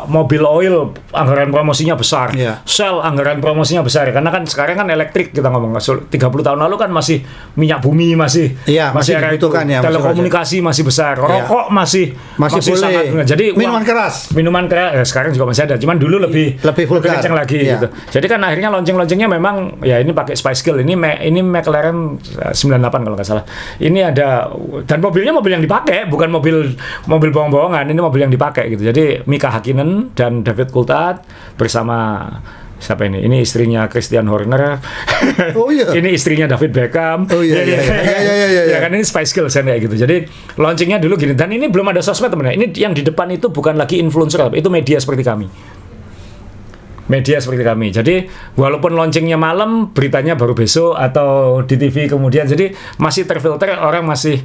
Mobil oil anggaran promosinya besar. Ya. Shell anggaran promosinya besar. Karena kan sekarang kan elektrik kita ngomong. 30 tahun lalu kan masih minyak bumi masih Ya, masih era itu. dibutuhkan ya, Telekomunikasi masih besar. Rokok masih boleh. sangat. Jadi minuman keras sekarang juga masih ada. Cuman dulu lebih vulgar. kencang lagi Ya. gitu. Jadi kan akhirnya launching-launchingnya memang ya ini pakai Spice Girl, ini McLaren 98 kalau nggak salah. Ini ada, dan mobilnya mobil yang dipakai, bukan mobil bohong-bohongan, ini mobil yang dipakai gitu. Jadi Mika Hakkinen dan David Coulthard bersama siapa ini? Ini istrinya Christian Horner. Oh iya. Ini istrinya David Beckham. Oh iya. Ya kan ini Spice Girls kayak gitu. Jadi launchingnya dulu gini, dan ini belum ada sosmed teman-teman. Ini yang di depan itu bukan lagi influencer, itu media seperti kami. Jadi walaupun launchingnya malam, beritanya baru besok atau di TV kemudian. Jadi masih terfilter, orang masih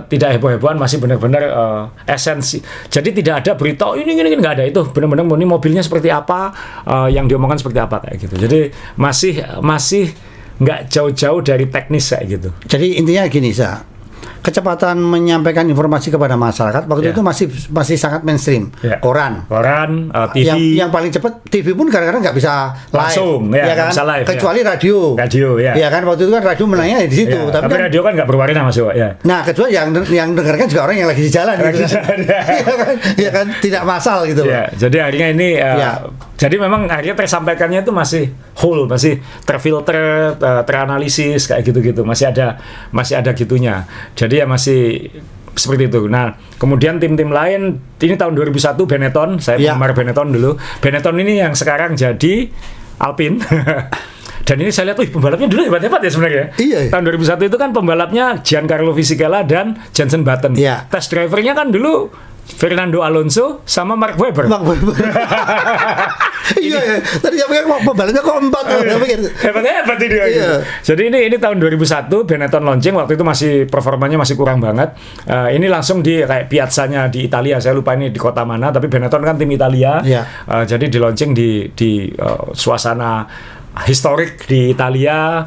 tidak heboh-hebohan, masih benar-benar esensi. Jadi tidak ada berita ini nggak ada, itu benar-benar ini mobilnya seperti apa, yang diomongkan seperti apa kayak gitu. Jadi masih nggak jauh-jauh dari teknis kayak gitu. Jadi intinya gini Sa, kecepatan menyampaikan informasi kepada masyarakat waktu itu masih sangat mainstream. Koran, TV. Yang paling cepat TV pun kadang-kadang nggak bisa langsung, live, kan? Bisa live, kecuali radio. Ya kan waktu itu kan radio menangnya di situ. Ya, tapi kan, radio kan nggak berwarna Mas Yo. Ya. Nah, kecuali yang dengarkan juga orang yang lagi di jalan. Ya kan, tidak massal gitu. Ya, jadi akhirnya ini. Jadi memang akhirnya tersampaikannya itu masih whole, masih terfilter, teranalisis kayak gitu-gitu. Masih ada gitunya. Jadi ya masih seperti itu. Nah, kemudian tim-tim lain, ini tahun 2001 Benetton, saya penggemar Benetton dulu. Benetton ini yang sekarang jadi Alpine. Dan ini saya lihat, pembalapnya dulu hebat-hebat ya sebenarnya. Iya. Tahun 2001 itu kan pembalapnya Giancarlo Fisichella dan Jenson Button. Iya. Test drivernya kan dulu Fernando Alonso sama Mark Webber. Iya. Tadi saya pikir pembalapnya kok 4. Hebat ini. Iya. Jadi ini tahun 2001 Benetton launching, waktu itu masih performanya masih kurang banget. Ini langsung di kayak piazzanya di Italia, saya lupa ini di kota mana, tapi Benetton kan tim Italia. Iya. Jadi di launching di suasana historik di Italia,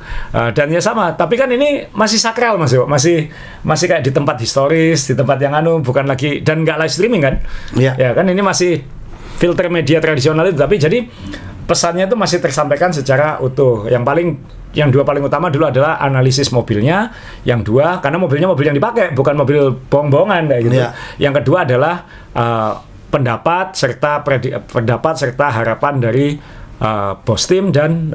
dan ya sama, tapi kan ini masih sakral Mas Yo, masih kayak di tempat historis, di tempat yang bukan lagi, dan nggak live streaming kan. Ya kan ini masih filter media tradisional itu, tapi jadi pesannya itu masih tersampaikan secara utuh. Yang dua paling utama dulu adalah analisis mobilnya, yang dua karena mobilnya mobil yang dipakai, bukan mobil bohong-bohongan kayak gitu. Yang kedua adalah pendapat serta harapan dari bos tim dan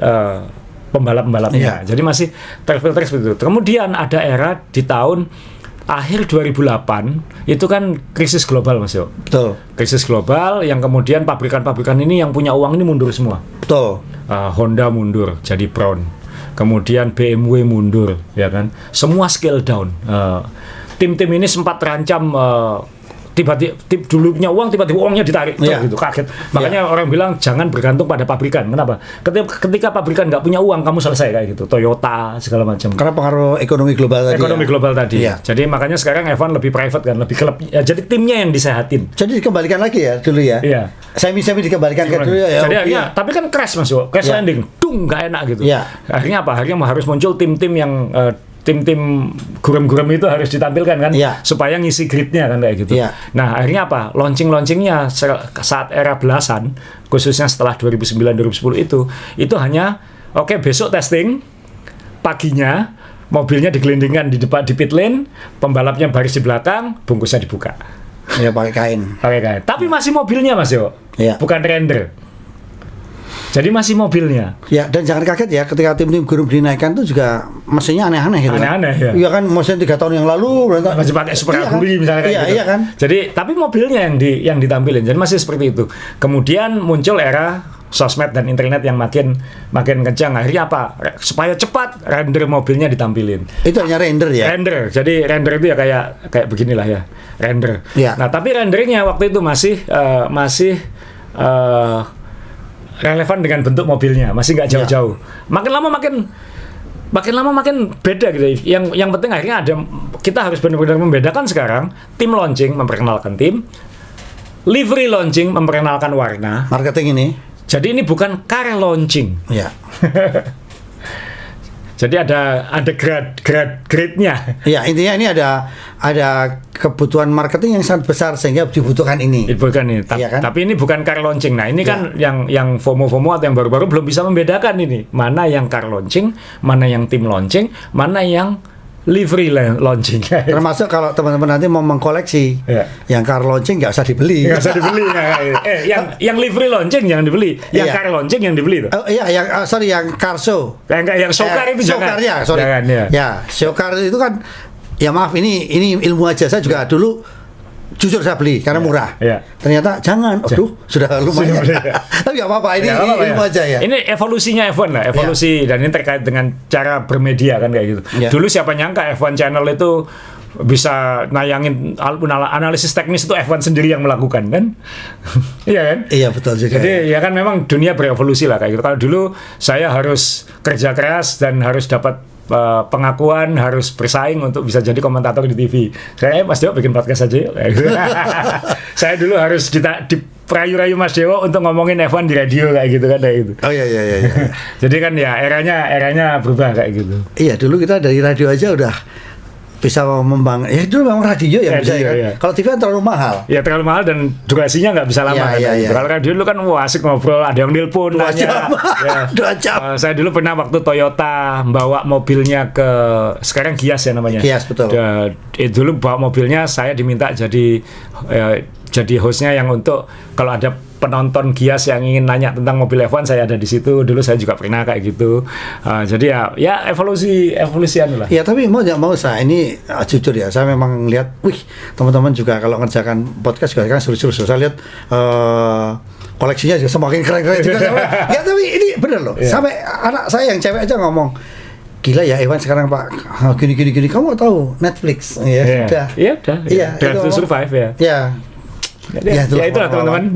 pembalap-pembalapnya. Jadi masih terfilter seperti itu. Kemudian ada era di tahun akhir 2008 itu kan krisis global Mas Yo. Betul. Krisis global yang kemudian pabrikan-pabrikan ini yang punya uang ini mundur semua. Betul. Honda mundur jadi Brown. Kemudian BMW mundur, ya kan. Semua scale down. Tim-tim ini sempat terancam tiba-tiba dulu punya uang, tiba-tiba uangnya ditarik, gitu, kaget. Makanya orang bilang jangan bergantung pada pabrikan. Kenapa? Ketika pabrikan nggak punya uang, kamu selesai kayak gitu. Toyota segala macam. Karena pengaruh ekonomi global tadi. Global tadi. Jadi makanya sekarang F1 lebih private kan, lebih klub. Ya, jadi timnya yang disehatin. Jadi dikembalikan lagi ya dulu ya. Iya. Semi dikembalikan ke dulu ya. Jadi akhirnya, tapi kan crash Mas Yo, crash landing, nggak enak gitu. Akhirnya apa? Akhirnya harus muncul tim-tim yang tim-tim gurem-gurem itu harus ditampilkan kan, supaya ngisi gridnya kan kayak gitu. Nah akhirnya apa? Launching-launchingnya saat era belasan, khususnya setelah 2009-2010 itu hanya besok testing, paginya mobilnya digelindingkan di depan di pit lane, pembalapnya baris di belakang, bungkusnya dibuka. Ya pakai kain. Tapi masih mobilnya Mas Yo, bukan render. Jadi masih mobilnya. Ya, dan jangan kaget ya ketika tim-tim gurem dinaikkan itu juga mesinnya aneh-aneh gitu. Aneh-aneh ya. Iya kan, mesin 3 tahun yang lalu masih pakai Super Aguri misalnya kayak gitu. Iya kan. Jadi tapi mobilnya yang ditampilin. Jadi masih seperti itu. Kemudian muncul era sosmed dan internet yang makin kencang. Akhirnya apa? Supaya cepat render mobilnya ditampilin. Itu hanya render ya. Render. Jadi render itu ya kayak beginilah ya. Render. Ya. Nah, tapi renderingnya waktu itu masih relevan dengan bentuk mobilnya, masih nggak jauh-jauh. Makin lama makin beda gitu. Yang penting akhirnya kita harus benar-benar membedakan sekarang. Tim launching memperkenalkan tim, livery launching memperkenalkan warna. Marketing ini. Jadi ini bukan car launching. Ya. Jadi ada grade-nya. Ya, intinya ini ada kebutuhan marketing yang sangat besar sehingga dibutuhkan ini. Bukan ini, Iya kan? tapi ini bukan car launching. Nah, ini kan yang FOMO atau yang baru-baru belum bisa membedakan ini. Mana yang car launching, mana yang tim launching, mana yang livery launching. Termasuk kalau teman-teman nanti mau mengkoleksi, yang car launching nggak usah dibeli. Nggak usah dibeli. Yang livery launching jangan dibeli. Yang car launching yang dibeli tuh. Oh iya, yang car show. Yang show car itu jangan. Show car, sorry. Jangan, ya. Ya, show car itu kan, ya maaf ini ilmu aja. Saya juga dulu jujur saya beli karena murah. Ternyata jangan. Aduh, sudah lumayan. Tapi nggak apa-apa, ini ilmu aja ya. Ini evolusinya F1 lah, evolusi dan ini terkait dengan cara bermedia kan kayak gitu. Dulu siapa nyangka F1 channel itu bisa nayangin analisis teknis itu F1 sendiri yang melakukan kan? Iya kan? Iya betul juga. Jadi ya kan memang dunia berevolusi lah kayak gitu. Kalau dulu saya harus kerja keras dan harus dapat pengakuan, harus bersaing untuk bisa jadi komentator di TV. Saya Mas Dewo bikin podcast aja yuk. Saya dulu harus diperayu-rayu Mas Dewo untuk ngomongin F1 di radio kayak gitu kan kayak gitu. Oh iya. Jadi kan ya eranya berubah kayak gitu. Iya, dulu kita dari radio aja udah bisa membangun. Ya dulu memang radio yang bisa ya kan. Iya. Kalau TV kan terlalu mahal. Ya terlalu mahal dan durasinya nggak bisa lama kan. Kalau radio dulu kan asik ngobrol, ada yang nelpon, 2 jam. 2 jam. Saya dulu pernah waktu Toyota bawa mobilnya ke sekarang Gias ya namanya. Gias betul. Dulu bawa mobilnya saya diminta jadi hostnya yang untuk kalau ada penonton Gias yang ingin nanya tentang mobil F1 saya ada di situ. Dulu saya juga pernah kayak gitu. Jadi ya evolusian lah. Ya tapi mau saya ini jujur ya, saya memang lihat, teman-teman juga kalau ngerjakan podcast juga kan seru-seru. Saya lihat koleksinya juga semakin keren-keren juga. Ya tapi ini bener loh. Sampai anak saya yang cewek aja ngomong, gila ya Iwan sekarang Pak, gini kamu tahu Netflix ya udah. Iya, Drive to Survive ya. Ya itulah teman-teman.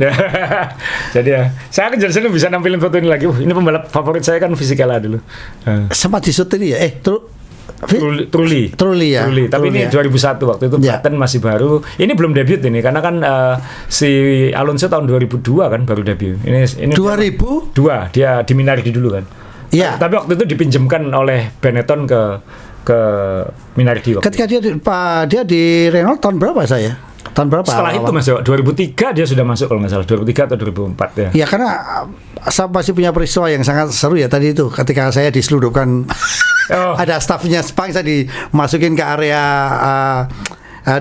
Jadi ya, saya akan jadi sini bisa nampilin foto ini lagi. Ini pembalap favorit saya kan Fisichella dulu. Sempat di shoot ini ya? Truly. Tapi ini 2001 waktu itu Batten masih baru. Ini belum debut ini karena kan si Alonso tahun 2002 kan baru debut. Ini 2002 dia di Minardi dulu kan. Iya. Tapi waktu itu dipinjamkan oleh Benetton ke Minardi waktu. Ketika dia di Renault tahun berapa saya? Tahun berapa? Setelah itu Mas, 2003 dia sudah masuk kalau nggak salah, 2003 atau 2004 ya. Ya karena saya masih punya peristiwa yang sangat seru ya tadi itu ketika saya diseludupkan ada stafnya Spang, saya dimasukin ke area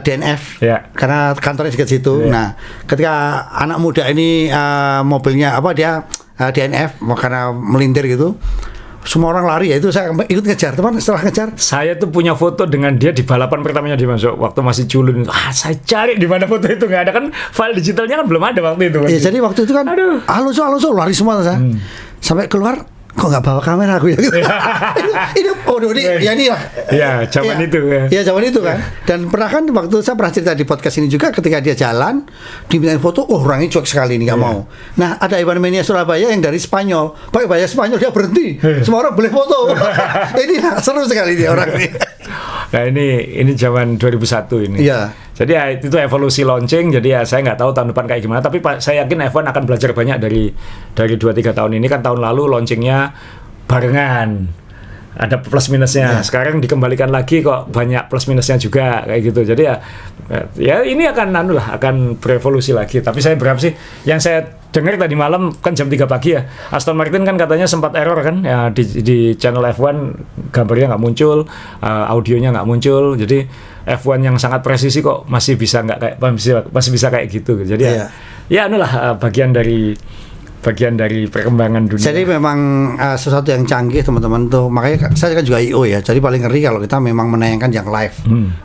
DNF karena kantornya dekat situ. Nah, ketika anak muda ini mobilnya dia DNF karena melintir gitu. Semua orang lari ya, itu saya ikut ngejar, teman. Setelah ngejar, saya tuh punya foto dengan dia di balapan pertamanya dia masuk waktu masih culun. Saya cari di mana foto itu, nggak ada kan, file digitalnya kan belum ada waktu itu. Iya, jadi waktu itu kan, Alonso lari semua saya. Sampai keluar, kok nggak bawa kamera aku ya? Ini lah. Ya, zaman itu. Ya, zaman itu kan. Dan pernah kan waktu saya pernah cerita di podcast ini juga, ketika dia jalan, dimintain foto, orangnya cuek sekali ini nggak mau. Nah, ada Iwan Mania Surabaya yang dari Spanyol, pakai bahasa Spanyol dia berhenti. Semua orang boleh foto. Ini seru sekali dia orang ini. Nah ini zaman 2001 ini. Iya. Jadi ya itu evolusi launching. Jadi ya saya nggak tahu tahun depan kayak gimana. Tapi saya yakin F1 akan belajar banyak dari 2-3 tahun ini. Kan tahun lalu launchingnya barengan, ada plus minusnya. Sekarang dikembalikan lagi kok banyak plus minusnya juga kayak gitu. Jadi ya ini akan berevolusi lagi. Tapi saya berharap sih, yang saya dengar tadi malam kan jam 3 pagi ya, Aston Martin kan katanya sempat error kan ya, di channel F1 gambarnya nggak muncul, audionya nggak muncul. Jadi F1 yang sangat presisi kok masih bisa kayak gitu. Jadi bagian dari bagian dari perkembangan dunia. Jadi memang sesuatu yang canggih teman-teman tuh, makanya saya kan juga IO ya. Jadi paling ngeri kalau kita memang menayangkan yang live,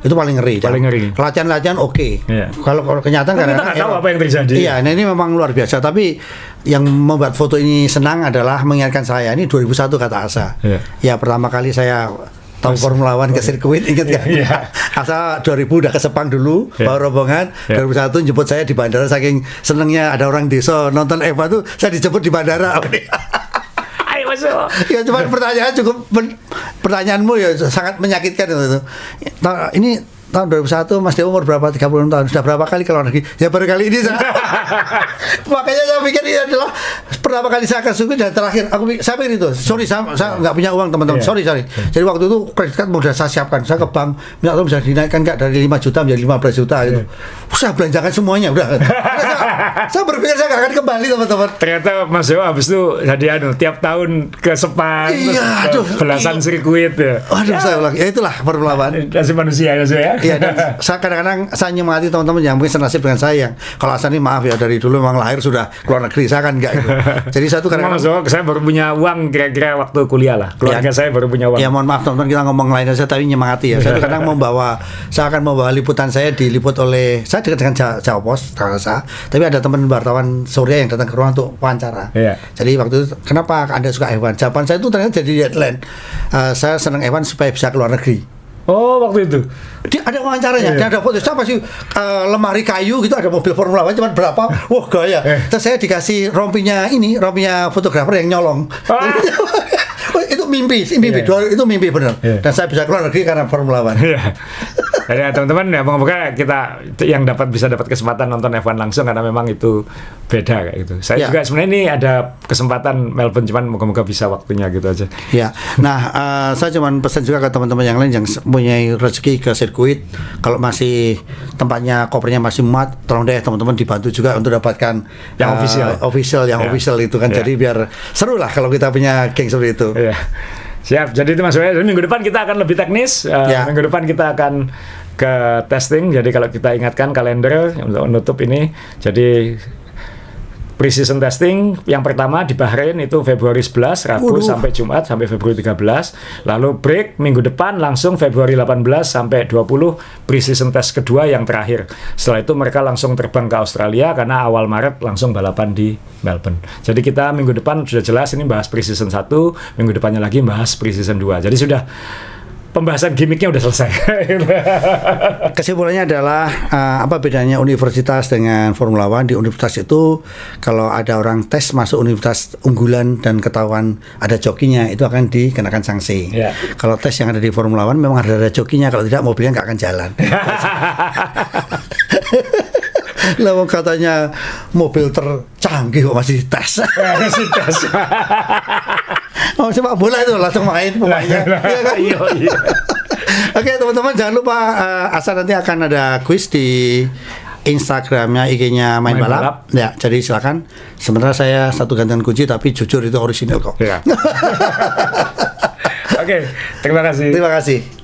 itu paling ngeri. Paling ngeri. Latihan-latihan oke. Iya. Kalau kenyataan Kita karena nggak tahu apa yang terjadi. Iya, nah ini memang luar biasa. Tapi yang membuat foto ini senang adalah mengingatkan saya ini 2001 kata Asa. Iya. Ya pertama kali saya tahu Formula One ke sirkuit, ingat kan? Iya. Asa 2000 udah ke Sepang dulu, bawa rombongan. 2001 jemput saya di bandara, saking senengnya ada orang desa nonton F1 tuh, saya dijemput di bandara. Ayo masuk. Ya cuma pertanyaan pertanyaanmu ya sangat menyakitkan itu. Nah, ini tahun 2001 Mas Dewa umur berapa? 36 tahun. Sudah berapa kali ke luar negeri? Ya baru kali ini. Makanya saya pikir ini adalah pertama kali saya ke sirkuit dan terakhir. Saya pikir itu. Sorry, saya nggak punya uang teman-teman. Yeah. Sorry. Jadi waktu itu kredit card sudah saya siapkan. Saya ke bank, minta tolong bisa dinaikkan nggak dari 5 juta menjadi 15 juta gitu. Saya belanjakan semuanya udah. Saya berpikir saya nggak akan kembali teman-teman. Ternyata Mas Dewa habis itu jadi tiap tahun ke Sepang, Iya, ke aduh, belasan sirkuit ya. Waduh, saya ulang. Ya itulah Formula One. Nasib manusia ya. Iya, dan saya kadang-kadang saya nyemangati teman-teman yang mungkin senasib dengan saya yang kalau Hasan ini maaf ya dari dulu memang lahir sudah keluar negeri, saya kan enggak gitu. Jadi saya tuh kadang-kadang saya baru punya uang kira-kira waktu kuliah lah. Keluarga saya baru punya uang. ya mohon maaf teman-teman kita ngomong lain aja tapi nyemangati ya. Saya tuh kadang saya akan membawa liputan saya diliput oleh saya dekat dengan Jawa Pos saya, tapi ada teman wartawan Surya yang datang ke rumah untuk wawancara. Iya. Jadi waktu itu kenapa Anda suka F1? Jawaban saya itu ternyata jadi headline. Saya senang F1 supaya bisa keluar negeri. Oh, waktu itu. Dia ada wawancaranya, dia ada foto. Saya pasti lemari kayu gitu, ada mobil Formula One cuman berapa? Wah gaya. Terus saya dikasih rompinya fotografer yang nyolong. Itu mimpi. Itu mimpi benar. Dan saya bisa keluar negeri karena Formula One. Jadi teman-teman ya moga-moga kita yang bisa dapat kesempatan nonton F1 langsung karena memang itu beda kayak gitu. Saya juga sebenarnya ini ada kesempatan Melbourne cuman moga-moga bisa waktunya gitu aja. Ya. Nah, saya cuman pesan juga ke teman-teman yang lain yang punya rezeki ke sirkuit, kalau masih tempatnya kopernya masih muat, tolong deh teman-teman dibantu juga untuk dapatkan yang official itu kan. Jadi biar seru lah kalau kita punya geng seperti itu. Iya. Siap, jadi itu Mas Wei. Minggu depan kita akan lebih teknis. Minggu depan kita akan ke testing. Jadi kalau kita ingatkan kalender untuk menutup ini, jadi pre-season testing yang pertama di Bahrain itu Februari 11, Rabu sampai Jumat sampai Februari 13. Lalu break minggu depan langsung Februari 18 sampai 20 pre-season test kedua yang terakhir. Setelah itu mereka langsung terbang ke Australia karena awal Maret langsung balapan di Melbourne. Jadi kita minggu depan sudah jelas ini bahas pre-season 1, minggu depannya lagi bahas pre-season 2. Jadi sudah pembahasan gimmicknya udah selesai. Kesimpulannya adalah apa bedanya universitas dengan Formula One? Di universitas itu kalau ada orang tes masuk universitas unggulan dan ketahuan ada jokinya, itu akan dikenakan sanksi. Yeah. Kalau tes yang ada di Formula One memang ada jokinya, kalau tidak mobilnya nggak akan jalan. Lah katanya mobil tercanggih kok masih tes. Masih tes. Oh, sepak bola itu langsung main pemainnya. Iya kan? Iya. Oke, teman-teman jangan lupa Asa nanti akan ada quiz di Instagramnya, IG-nya Main Balap. Ya, jadi silakan. Sebenarnya saya satu gantungan kunci tapi jujur itu orisinal kok. Ya. Oke, terima kasih. Terima kasih.